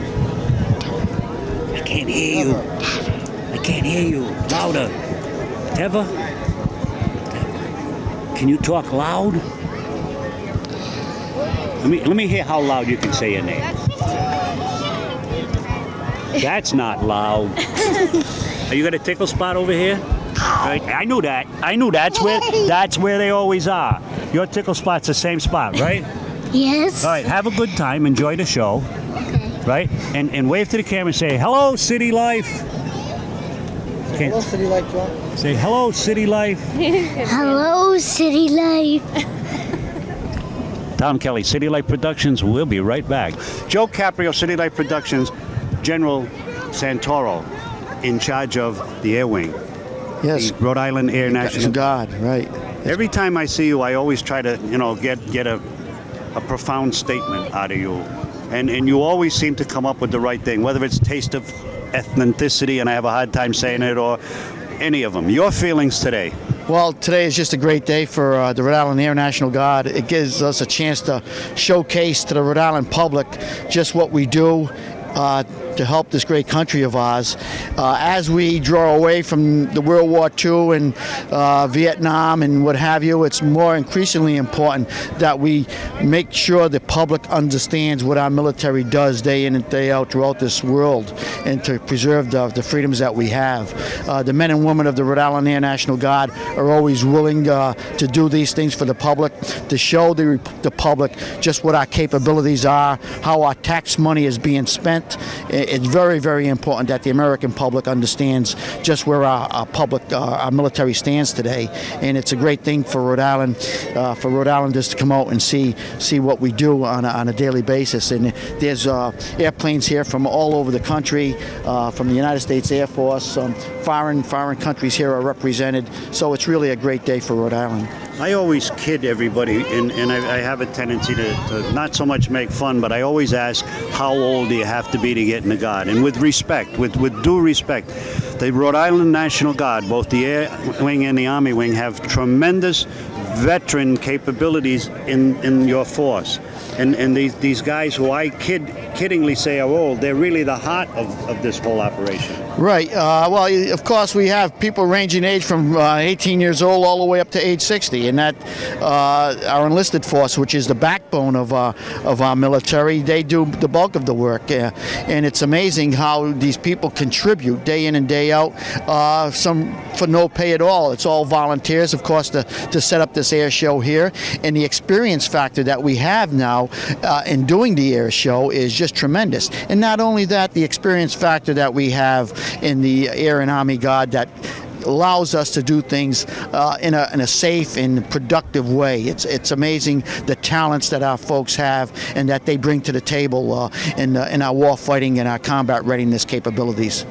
I can't hear you. I can't hear you. Louder. Teva? Can you talk loud? Let me hear how loud you can say your name. That's not loud. Are you got a tickle spot over here? Right. I knew that. That's where they always are. Your tickle spot's the same spot, right? Yes. All right. Have a good time. Enjoy the show. Okay. Right. And wave to the camera and say, "Hello, City Life." Hello, City Life, John. Say, "Hello, City Life." Hello, City Life. Tom Kelly, CityLife Productions. We'll be right back. Joe Caprio, CityLife Productions. General Santoro, in charge of the Air Wing. Yes. The Rhode Island Air National God, right. Every time I see you, I always try to, get a profound statement out of you. And you always seem to come up with the right thing, whether it's taste of ethnicity, and I have a hard time saying it, or any of them. Your feelings today? Well, today is just a great day for the Rhode Island Air National Guard. It gives us a chance to showcase to the Rhode Island public just what we do to help this great country of ours. As we draw away from the World War II and Vietnam and what have you, it's more increasingly important that we make sure the public understands what our military does day in and day out throughout this world, and to preserve the freedoms that we have. The men and women of the Rhode Island Air National Guard are always willing to do these things for the public, to show the public just what our capabilities are, how our tax money is being spent. It's very, very important that the American public understands just where our military stands today, and it's a great thing for Rhode Island, for Rhode Islanders to come out and see what we do on a daily basis. And there's airplanes here from all over the country, from the United States Air Force. Foreign countries here are represented, so it's really a great day for Rhode Island. I always kid everybody, and I have a tendency to not so much make fun, but I always ask, how old do you have to be to get in the Guard? And with respect, with due respect, the Rhode Island National Guard, both the Air Wing and the Army Wing, have tremendous veteran capabilities in your force. And these guys who I kiddingly say are old, they're really the heart of this whole operation. Right. Well, of course, we have people ranging age from 18 years old all the way up to age 60, and that our enlisted force, which is the backbone of our military, they do the bulk of the work. And it's amazing how these people contribute day in and day out, some for no pay at all. It's all volunteers, of course, to set up this air show here. And the experience factor that we have now in doing the air show is just tremendous. And not only that, the experience factor that we have in the Air and Army Guard, that allows us to do things in a safe and productive way. It's amazing the talents that our folks have and that they bring to the table in our war fighting and our combat readiness capabilities.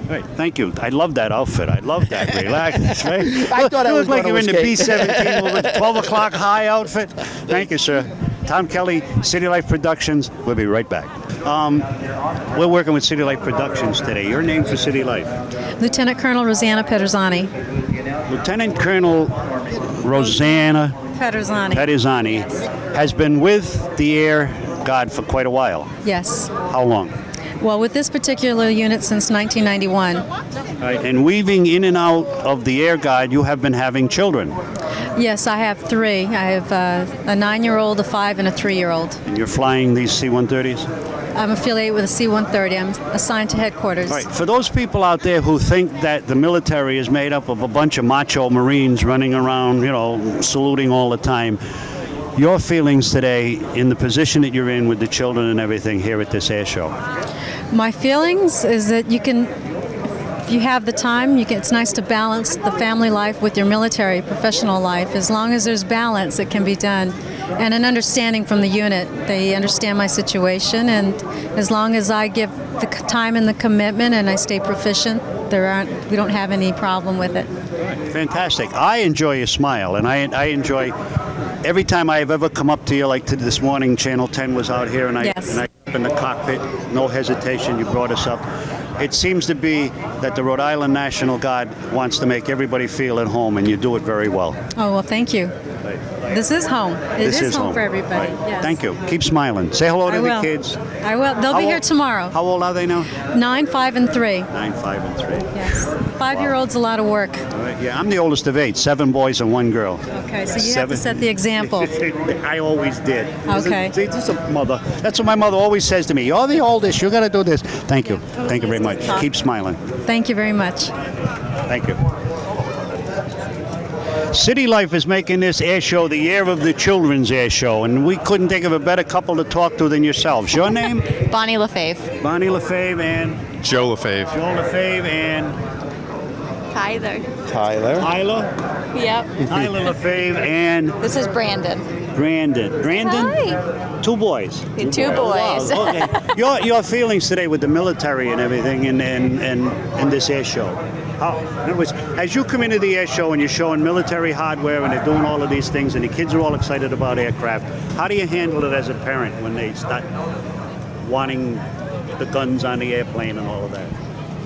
Right, thank you. I love that outfit. I love that. Relax. Right? I thought I You was look like going you're to in the escape. B-17 with a 12 o'clock high outfit. Thank you, sir. Tom Kelly, CityLife Productions. We'll be right back. We're working with CityLife Productions today. Your name for CityLife? Lieutenant Colonel Rosanna Pederzani. Lieutenant Colonel Rosanna Pederzani. has been with the Air Guard for quite a while. Yes. How long? Well, with this particular unit since 1991. Right. And weaving in and out of the Air Guard, you have been having children. Yes, I have three. I have a 9-year-old, a 5, and a 3-year-old. And you're flying these C-130s? I'm affiliated with a C-130. I'm assigned to headquarters. Right. For those people out there who think that the military is made up of a bunch of macho Marines running around, saluting all the time, your feelings today in the position that you're in with the children and everything here at this air show? My feelings is that you can, if you have the time, it's nice to balance the family life with your military professional life. As long as there's balance, it can be done. And an understanding from the unit. They understand my situation, and as long as I give the time and the commitment and I stay proficient, we don't have any problem with it. Fantastic. I enjoy your smile, and I enjoy every time I've ever come up to you, like to this morning, Channel 10 was out here, and I in the cockpit, no hesitation, you brought us up. It seems to be that the Rhode Island National Guard wants to make everybody feel at home, and you do it very well. Oh, well, thank you. This is home. It is home for everybody. Right. Yes. Thank you. Keep smiling. Say hello to the kids. I will. They'll be here tomorrow. How old are they now? 9, 5, and 3. 9, 5, and 3. Yes. 5-year-old's a lot of work. All right. Yeah, I'm the oldest of 8, 7 boys and 1 girl. Okay, so you have to set the example. I always did. Okay. See, this is a mother. That's what my mother always says to me. You're the oldest. You got to do this. Thank you. Thank you very much. Keep smiling. Thank you very much. Thank you. CityLife is making this air show the year of the children's air show, and we couldn't think of a better couple to talk to than yourselves. Your name? Bonnie LaFave. Bonnie LaFave and? Joe LaFave. Joe LaFave and? Tyler. Tyler? Yep. Tyler LaFave and? This is Brandon. Brandon. Hi. 2 boys. 2 boys. Wow, okay. Your feelings today with the military and everything and this air show. In other words, as you come into the air show and you're showing military hardware and they're doing all of these things and the kids are all excited about aircraft, how do you handle it as a parent when they start wanting the guns on the airplane and all of that?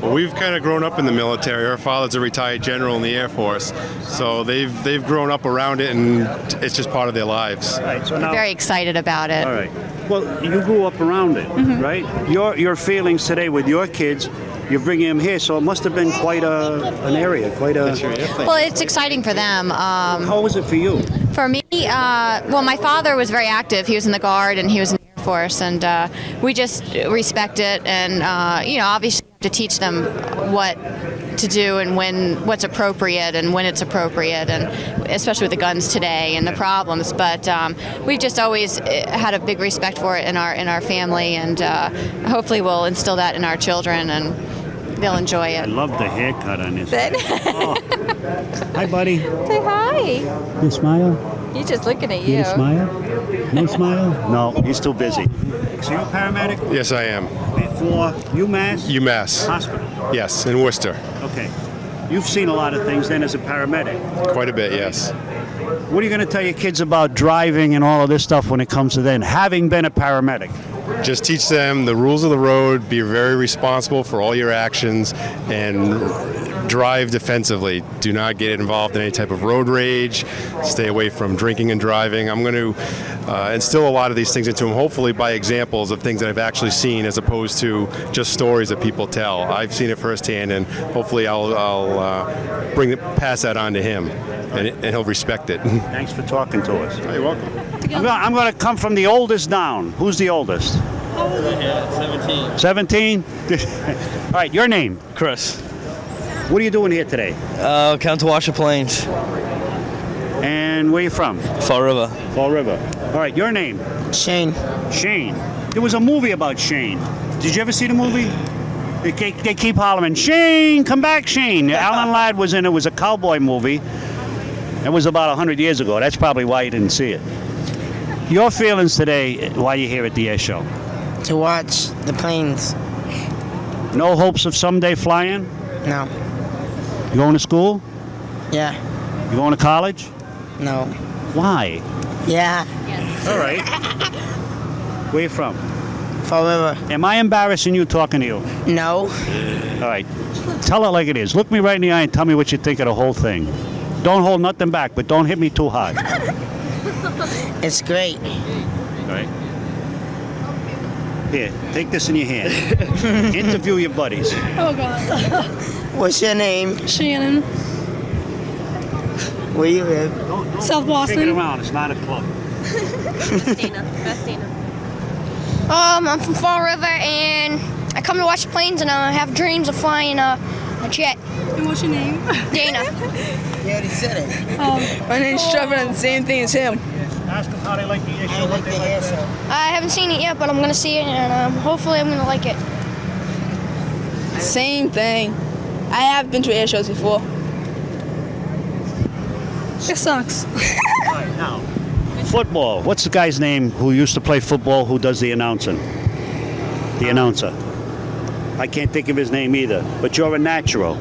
Well, we've kind of grown up in the military. Our father's a retired general in the Air Force, so they've grown up around it, and it's just part of their lives. Right, so now, Very excited about it. all right. Well, you grew up around it, right? Your feelings today with your kids, you're bringing them here, so it must have been quite an area, quite a... Well, it's exciting for them. How was it for you? For me, well, my father was very active. He was in the Guard and he was in the Air Force, and we just respect it, and obviously to teach them what to do and what's appropriate and when it's appropriate, and especially with the guns today and the problems. But we've just always had a big respect for it in our family, and hopefully we'll instill that in our children, and they'll enjoy it. I love the haircut on this. Oh. Hi, buddy. Say hi. You smile? He's just looking at you. You smile? No smile? No, he's too busy. So you're a paramedic? Yes, I am. For UMass? UMass. Hospital? Yes, in Worcester. Okay. You've seen a lot of things then as a paramedic. Quite a bit, yes. What are you going to tell your kids about driving and all of this stuff when it comes to then, having been a paramedic? Just teach them the rules of the road, be very responsible for all your actions, and drive defensively. Do not get involved in any type of road rage. Stay away from drinking and driving. I'm going to instill a lot of these things into them, hopefully by examples of things that I've actually seen, as opposed to just stories that people tell. I've seen it firsthand, and hopefully I'll pass that on to him, and he'll respect it. Thanks for talking to us. You're welcome. I'm going to come from the oldest down. Who's the oldest? 17. 17? All right, your name? Chris. What are you doing here today? Come to wash the planes. And where are you from? Fall River. Fall River. All right, your name? Shane. Shane. There was a movie about Shane. Did you ever see the movie? They keep hollering, Shane, come back, Shane. Alan Ladd was in it. Was a cowboy movie. It was about 100 years ago. That's probably why you didn't see it. Your feelings today while you're here at the air show? To watch the planes. No hopes of someday flying? No. You going to school? Yeah. You going to college? No. Why? Yeah. All right. Where you from? Fall River. Am I embarrassing you talking to you? No. All right. Tell it like it is. Look me right in the eye and tell me what you think of the whole thing. Don't hold nothing back, but don't hit me too hard. It's great. All right. Here, take this in your hand. Interview your buddies. Oh, God. What's your name? Shannon. Where you live? South Boston. Take it around. It's not a club. Festina. I'm from Fall River, and I come to watch the planes, and I have dreams of flying a jet. And what's your name? Dana. You already said it. My name's Trevor, and the same thing as him. Ask them how they like the air show. What they like better. I haven't seen it yet, but I'm going to see it, and hopefully I'm going to like it. Same thing. I have been to air shows before. It sucks. All right, now, football. What's the guy's name who used to play football who does the announcing? The announcer. I can't think of his name either, but you're a natural,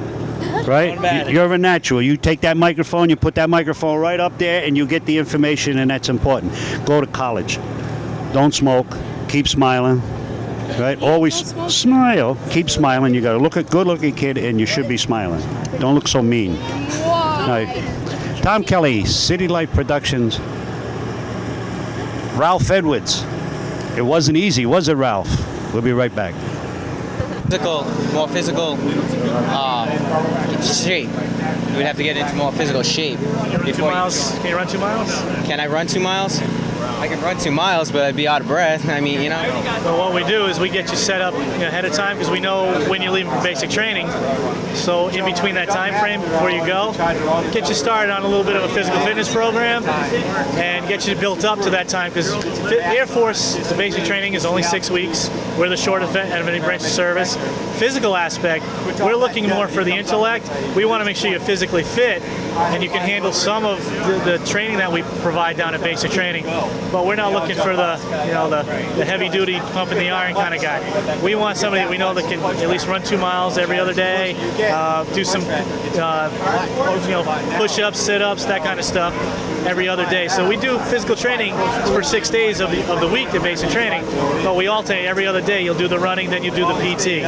right? You're a natural. You take that microphone, you put that microphone right up there, and you get the information, and that's important. Go to college. Don't smoke. Keep smiling. Right? Always smile. Keep smiling. You got to look a good-looking kid, and you should be smiling. Don't look so mean. All right. Tom Kelly, CityLife Productions. Ralph Edwards. It wasn't easy, was it, Ralph? We'll be right back. More physical shape. We'd have to get into more physical shape. 2 miles? Can you run 2 miles? Can I run 2 miles? I can run 2 miles, but I'd be out of breath. I mean, you know. Well, what we do is we get you set up ahead of time because we know when you're leaving for basic training. So in between that time frame before you go, get you started on a little bit of a physical fitness program and get you built up to that time because Air Force, the basic training is only 6 weeks. We're the shortest of any branch of service. Physical aspect, we're looking more for the intellect. We want to make sure you're physically fit and you can handle some of the training that we provide down at basic training. But we're not looking for the heavy-duty, pumping the iron kind of guy. We want somebody that we know that can at least run 2 miles every other day, do some push-ups, sit-ups, that kind of stuff every other day. So we do physical training for 6 days of the week, the basic training. But we alternate every other day. You'll do the running, then you do the PT.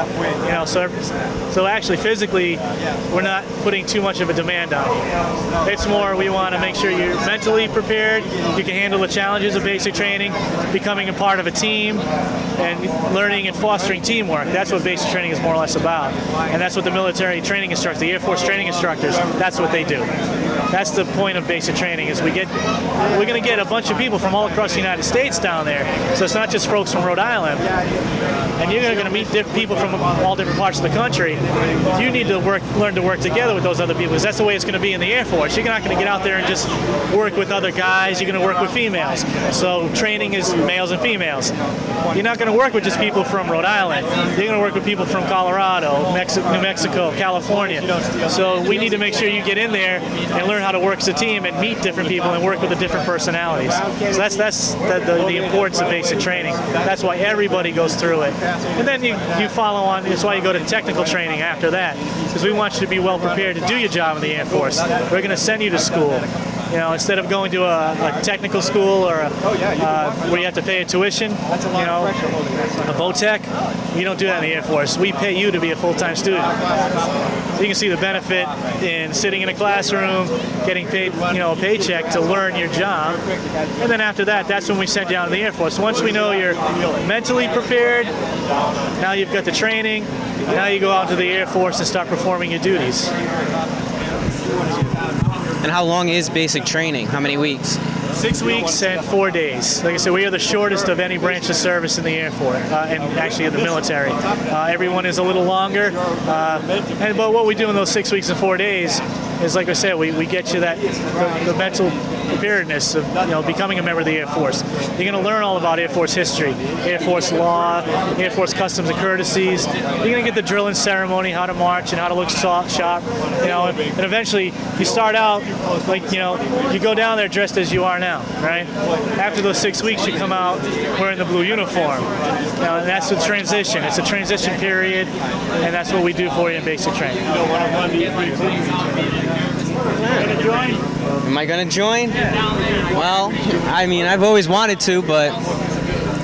So actually physically, we're not putting too much of a demand on you. It's more we want to make sure you're mentally prepared, you can handle the challenges of basic training, becoming a part of a team, and learning and fostering teamwork. That's what basic training is more or less about. And that's what the military training instructors, the Air Force training instructors, that's what they do. That's the point of basic training is we're going to get a bunch of people from all across the United States down there. So it's not just folks from Rhode Island. And you're going to meet people from all different parts of the country. You need to learn to work together with those other people because that's the way it's going to be in the Air Force. You're not going to get out there and just work with other guys. You're going to work with females. So training is males and females. You're not going to work with just people from Rhode Island. You're going to work with people from Colorado, New Mexico, California. So we need to make sure you get in there and learn how to work as a team and meet different people and work with the different personalities. So that's the importance of basic training. That's why everybody goes through it. And then you follow on. That's why you go to technical training after that, because we want you to be well prepared to do your job in the Air Force. We're going to send you to school. Instead of going to a technical school or where you have to pay a tuition, a VOTEC, we don't do that in the Air Force. We pay you to be a full-time student. So you can see the benefit in sitting in a classroom, getting paid, a paycheck to learn your job. And then after that, that's when we send you out to the Air Force. Once we know you're mentally prepared, now you've got the training, now you go out to the Air Force and start performing your duties. And how long is basic training? How many weeks? 6 weeks and 4 days. Like I said, we are the shortest of any branch of service in the Air Force, and actually in the military. Everyone is a little longer. But what we do in those 6 weeks and 4 days is, like I said, we get you the mental preparedness of becoming a member of the Air Force. You're going to learn all about Air Force history, Air Force law, Air Force customs and courtesies. You're going to get the drill and ceremony, how to march and how to look sharp. And eventually you start out like you go down there dressed as you are now, right? After those 6 weeks, you come out wearing the blue uniform. And that's the transition. It's a transition period, and that's what we do for you in basic training. Am I gonna join? Well, I mean, I've always wanted to, but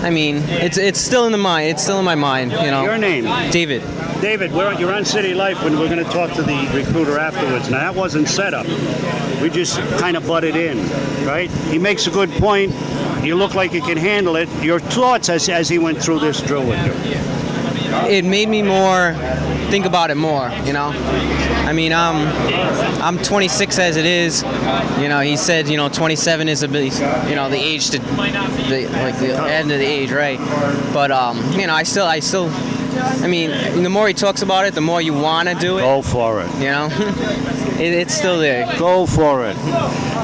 I mean, it's still in the mind. It's still in my mind, Your name? David. David, you're on City Life when we're going to talk to the recruiter afterwards. Now, that wasn't set up. We just kind of butted in, right? He makes a good point. You look like you can handle it. Your thoughts as he went through this drill with you? It made me think about it more, I mean, I'm 26 as it is. He said, 27 is the age to, the end of the age, right? But, I still, I mean, the more he talks about it, the more you want to do it. Go for it. It's still there. Go for it.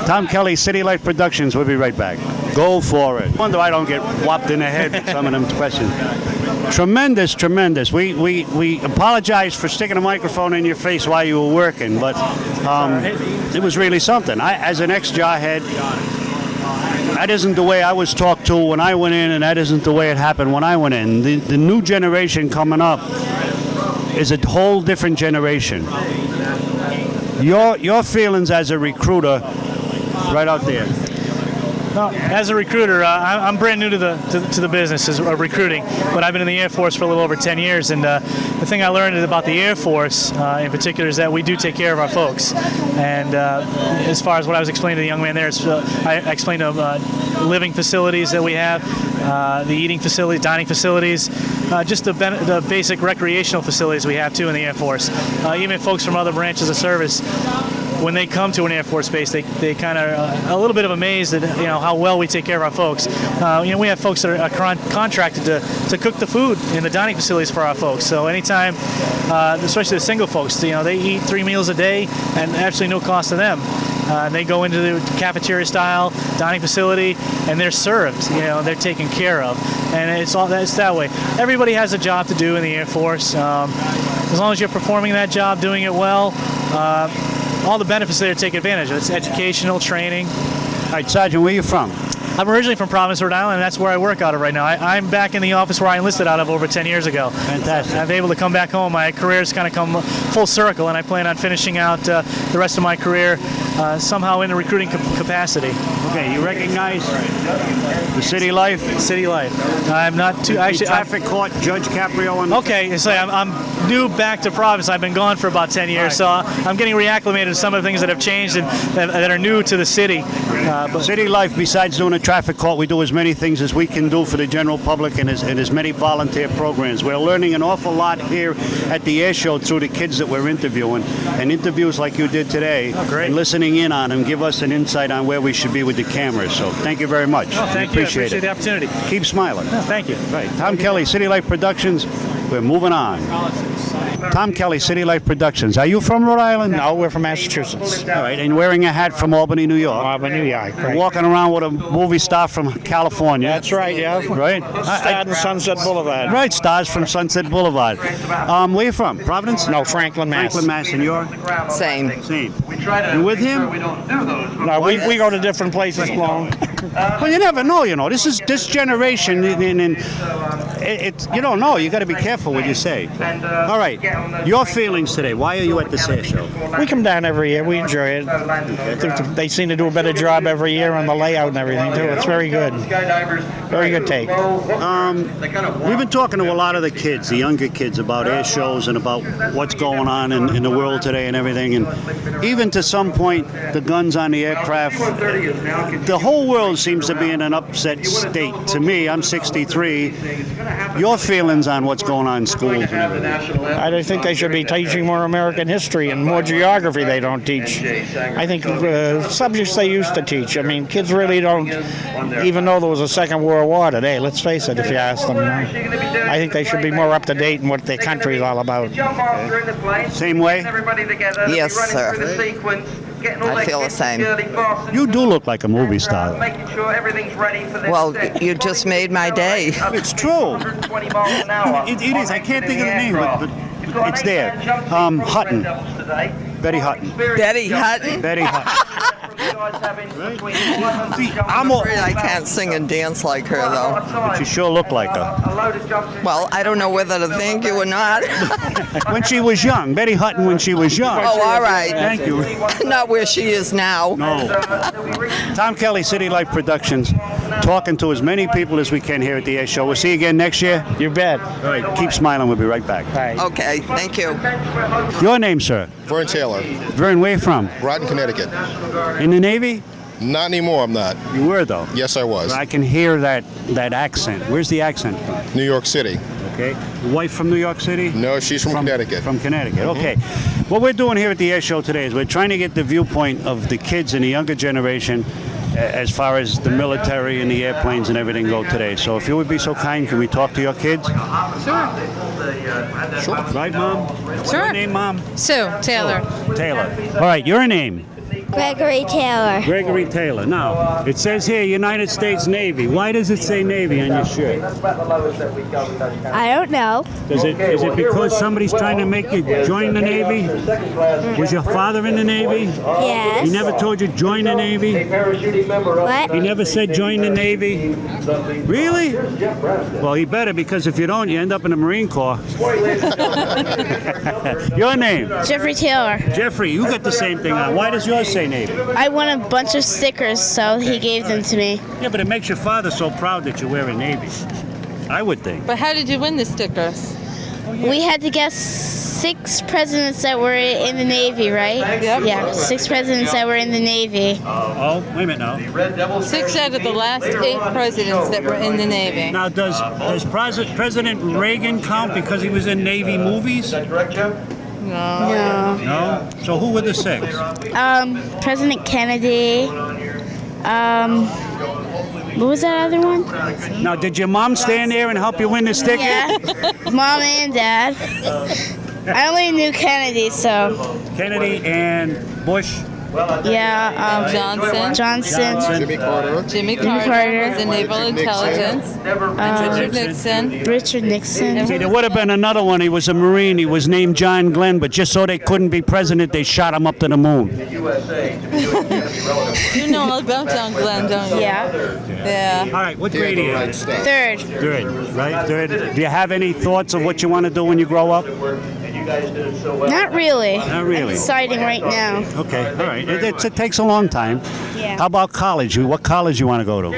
Tom Kelly, CityLife Productions. We'll be right back. Go for it. I wonder I don't get whopped in the head with some of them questions. Tremendous. We apologize for sticking a microphone in your face while you were working, but it was really something. As an ex-Jarhead, that isn't the way I was talked to when I went in, and that isn't the way it happened when I went in. The new generation coming up is a whole different generation. Your feelings as a recruiter, right out there. Well, as a recruiter, I'm brand new to the business of recruiting, but I've been in the Air Force for a little over 10 years, and the thing I learned about the Air Force in particular is that we do take care of our folks. And as far as what I was explaining to the young man there, I explained to him living facilities that we have, the eating facilities, dining facilities, just the basic recreational facilities we have too in the Air Force. Even folks from other branches of service, when they come to an Air Force base, they kind of a little bit of amazed at how well we take care of our folks. We have folks that are contracted to cook the food in the dining facilities for our folks. So anytime, especially the single folks, they eat 3 meals a day and absolutely no cost to them. They go into the cafeteria style dining facility and they're served. They're taken care of, and it's that way. Everybody has a job to do in the Air Force. As long as you're performing that job, doing it well. All the benefits there to take advantage of. It's educational, training. All right, Sergeant, where are you from? I'm originally from Providence, Rhode Island, and that's where I work out of right now. I'm back in the office where I enlisted out of over 10 years ago. Fantastic. I'm able to come back home. My career's kind of come full circle, and I plan on finishing out the rest of my career somehow in a recruiting capacity. Okay, you recognize the City Life? City Life. I'm not too... Actually, traffic court, Judge Caprio. Okay, so I'm new back to Providence. I've been gone for about 10 years, so I'm getting reacclimated to some of the things that have changed and that are new to the city. City Life, besides doing a traffic court, we do as many things as we can do for the general public and as many volunteer programs. We're learning an awful lot here at the air show through the kids that we're interviewing, and interviews like you did today, and listening in on them give us an insight on where we should be with the cameras. So thank you very much. Thank you. I appreciate the opportunity. Keep smiling. Thank you. Right. Tom Kelly, CityLife Productions. We're moving on. Tom Kelly, CityLife Productions. Are you from Rhode Island? No, we're from Massachusetts. All right, and wearing a hat from Albany, New York. Albany, New York, right. Walking around with a movie star from California. That's right, yeah. Right? Stars from Sunset Boulevard. Right, stars from Sunset Boulevard. Where are you from? Providence? No, Franklin, Mass. Franklin, Mass, and you're? Same. You with him? No, we go to different places alone. Well, you never know, This generation, and it's you don't know. You got to be careful what you say. All right, your feelings today. Why are you at this air show? We come down every year. We enjoy it. They seem to do a better job every year on the layout and everything, too. It's very good. Very good take. We've been talking to a lot of the kids, the younger kids, about air shows and about what's going on in the world today and everything. And even to some point, the guns on the aircraft, the whole world seems to be in an upset state. To me, I'm 63. Your feelings on what's going on in schools and everything? I think they should be teaching more American history and more geography they don't teach. I think subjects they used to teach. I mean, kids really don't even know there was a Second World War today. Let's face it, if you ask them. I think they should be more up to date in what their country is all about. Same way? Yes, sir. I feel the same. You do look like a movie star. Well, you just made my day. It's true. It is. I can't think of the name, but it's there. Hutton. Betty Hutton. Betty Hutton? Betty Hutton. I'm afraid I can't sing and dance like her, though. But you sure look like her. Well, I don't know whether to thank you or not. When she was young. Betty Hutton when she was young. Oh, all right. Thank you. Not where she is now. No. Tom Kelly, CityLife Productions, talking to as many people as we can here at the Air Show. We'll see you again next year. You bet. All right, keep smiling. We'll be right back. Okay, thank you. Your name, sir? Vern Taylor. Vern, where you from? Groton, Connecticut. In the Navy? Not anymore, I'm not. You were, though? Yes, I was. I can hear that accent. Where's the accent from? New York City. Okay. Wife from New York City? No, she's from Connecticut. From Connecticut, okay. What we're doing here at the Air Show today is we're trying to get the viewpoint of the kids in the younger generation as far as the military and the airplanes and everything go today. So if you would be so kind, can we talk to your kids? Sure. Sure. Right, Mom? Sure. Your name, Mom? Sue Taylor. Taylor. All right, your name? Gregory Taylor. Gregory Taylor. Now, it says here United States Navy. Why does it say Navy on your shirt? I don't know. Is it because somebody's trying to make you join the Navy? Was your father in the Navy? Yes. He never told you join the Navy? What? He never said join the Navy? Really? Well, he better, because if you don't, you end up in the Marine Corps. Your name? Jeffrey Taylor. Jeffrey, you got the same thing on. Why does yours say Navy? I won a bunch of stickers, so he gave them to me. Yeah, but it makes your father so proud that you wear a Navy. I would think. But how did you win the stickers? We had to guess 6 presidents that were in the Navy, right? Yep. Yeah, 6 presidents that were in the Navy. Oh, wait a minute now. 6 out of the last 8 presidents that were in the Navy. Now, does President Reagan count because he was in Navy movies? No. No? So who were the 6? President Kennedy. What was that other one? Now, did your mom stand there and help you win the sticker? Yeah, Mom and Dad. I only knew Kennedy, so. Kennedy and Bush. Yeah, Johnson. Jimmy Carter was in Naval Intelligence. Richard Nixon. See, there would have been another one. He was a Marine. He was named John Glenn, but just so they couldn't be president, they shot him up to the moon. You know all about John Glenn, don't you? Yeah. Yeah. All right, what grade are you in? 3rd. Third, right? Third. Do you have any thoughts of what you want to do when you grow up? Not really. Not really. I'm deciding right now. Okay, all right. It takes a long time. Yeah. How about college? What college you want to go to?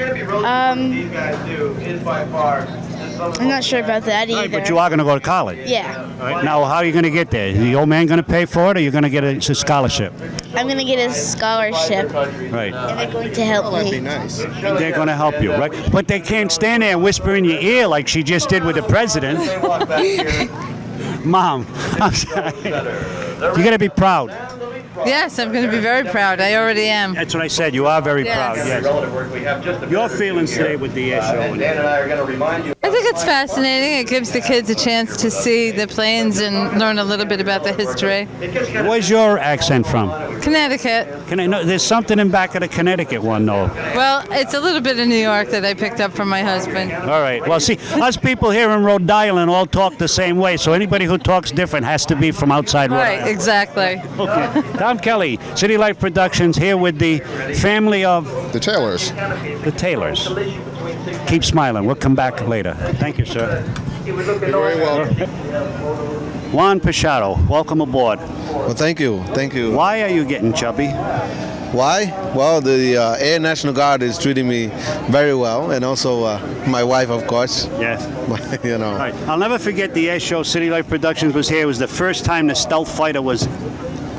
I'm not sure about that either. Right, but you are going to go to college. Yeah. All right, now, how are you going to get there? Is the old man going to pay for it, or you're going to get a scholarship? I'm going to get a scholarship. Right. And they're going to help me. Nice. And they're going to help you, right? But they can't stand there and whisper in your ear like she just did with the president. Mom, I'm sorry. You got to be proud. Yes, I'm going to be very proud. I already am. That's what I said. You are very Yes. proud. Yes. Your feelings today with the Air Show. I think it's fascinating. It gives the kids a chance to see the planes and learn a little bit about the history. Where's your accent from? Connecticut. No, there's something in back of the Connecticut one, though. Well, it's a little bit of New York that I picked up from my husband. All right. Well, see, us people here in Rhode Island all talk the same way, so anybody who talks different has to be from outside Rhode Right, Island. exactly. Okay. Tom Kelly, CityLife Productions, here with the family of... The Taylors. The Taylors. Keep smiling. We'll come back later. Thank you, sir. You're very welcome. Juan Pichado, welcome aboard. Well, thank you. Thank you. Why are you getting chubby? Why? Well, the Air National Guard is treating me very well, and also my wife, of course. Yes. You know. All right. I'll never forget the Air Show. CityLife Productions was here. It was the first time the stealth fighter was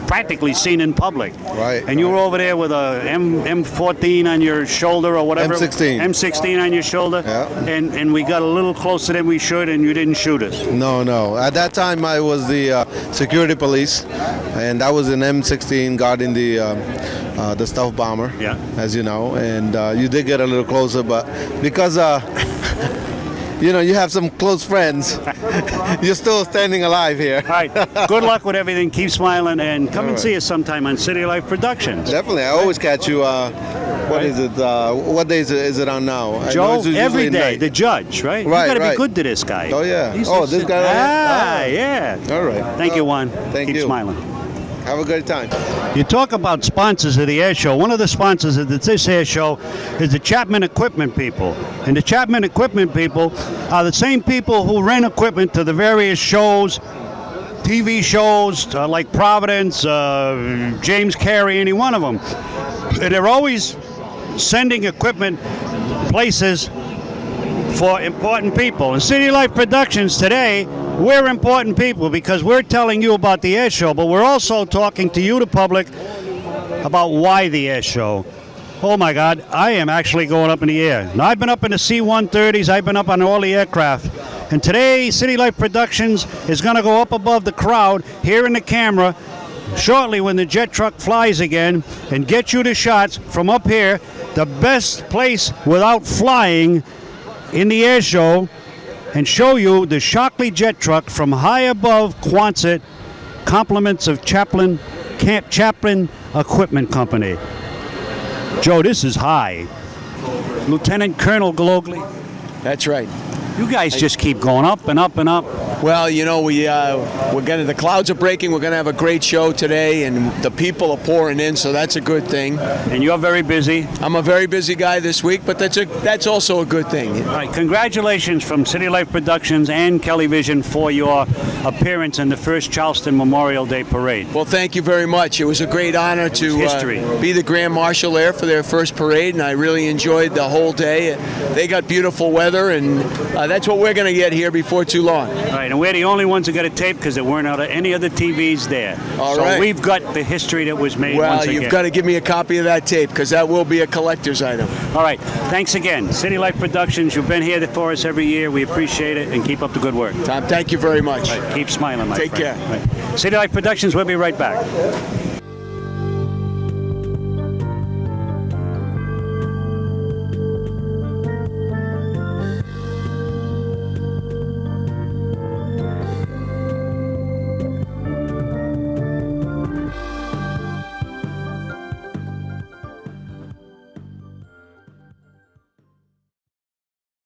practically seen in public. Right. And you were over there with a M14 on your shoulder or whatever. M16. M16 on your shoulder. Yeah. And we got a little closer than we should, and you didn't shoot us. No. At that time, I was the security police, and I was an M16 guarding the stealth bomber. Yeah. As you know, and you did get a little closer, but because you know, you have some close friends. You're still standing alive here. All right. Good luck with everything. Keep smiling, and come All and right. see us sometime on CityLife Productions. Definitely. I always catch you. What is it? What day is it on now? I know Joe, it's usually every at day, night. the judge, right? Right, You got to right. be good to this guy. Oh, yeah. He's Oh, just this guy right here? yeah. All right. Thank you, Juan. Thank Keep you. smiling. Have a great time. You talk about sponsors of the air show. One of the sponsors of this air show is the Chapman Equipment people. And the Chapman Equipment people are the same people who rent equipment to the various shows, TV shows like Providence, James Carey, any one of them. And they're always sending equipment places for important people. In CityLife Productions today, we're important people because we're telling you about the air show, but we're also talking to you, the public, about why the air show. Oh my God, I am actually going up in the air. Now, I've been up in the C-130s, I've been up on all the aircraft. And today, CityLife Productions is going to go up above the crowd here in the camera shortly when the jet truck flies again and get you the shots from up here, the best place without flying in the air show, and show you the Shockley jet truck from high above Quonset, compliments of Chaplin Equipment Company. Joe, this is high. Lieutenant Colonel Glogly. That's right. You guys just keep going up and up and up. Well, you know, the clouds are breaking. We're gonna have a great show today, and the people are pouring in, so that's a good thing. And you're very busy. I'm a very busy guy this week, but that's also a good thing. All right, congratulations from CityLife Productions and Kelly Vision for your appearance in the first Charleston Memorial Day Parade. Well, thank you very much. It was a great honor to be the Grand Marshal there for their first parade, and I really enjoyed the whole day. They got beautiful weather, and that's what we're going to get here before too long. All right, and we're the only ones who got a tape because there weren't any other TVs there. All so right. we've got the history that was made Well, once again. you've got to give me a copy of that tape because that will be a collector's item. All right, thanks again. CityLife Productions, you've been here for us every year. We appreciate it, and keep up the good work. Tom, thank you very much. All right, keep smiling, my Take friend. care. All right. CityLife Productions, we'll be right back.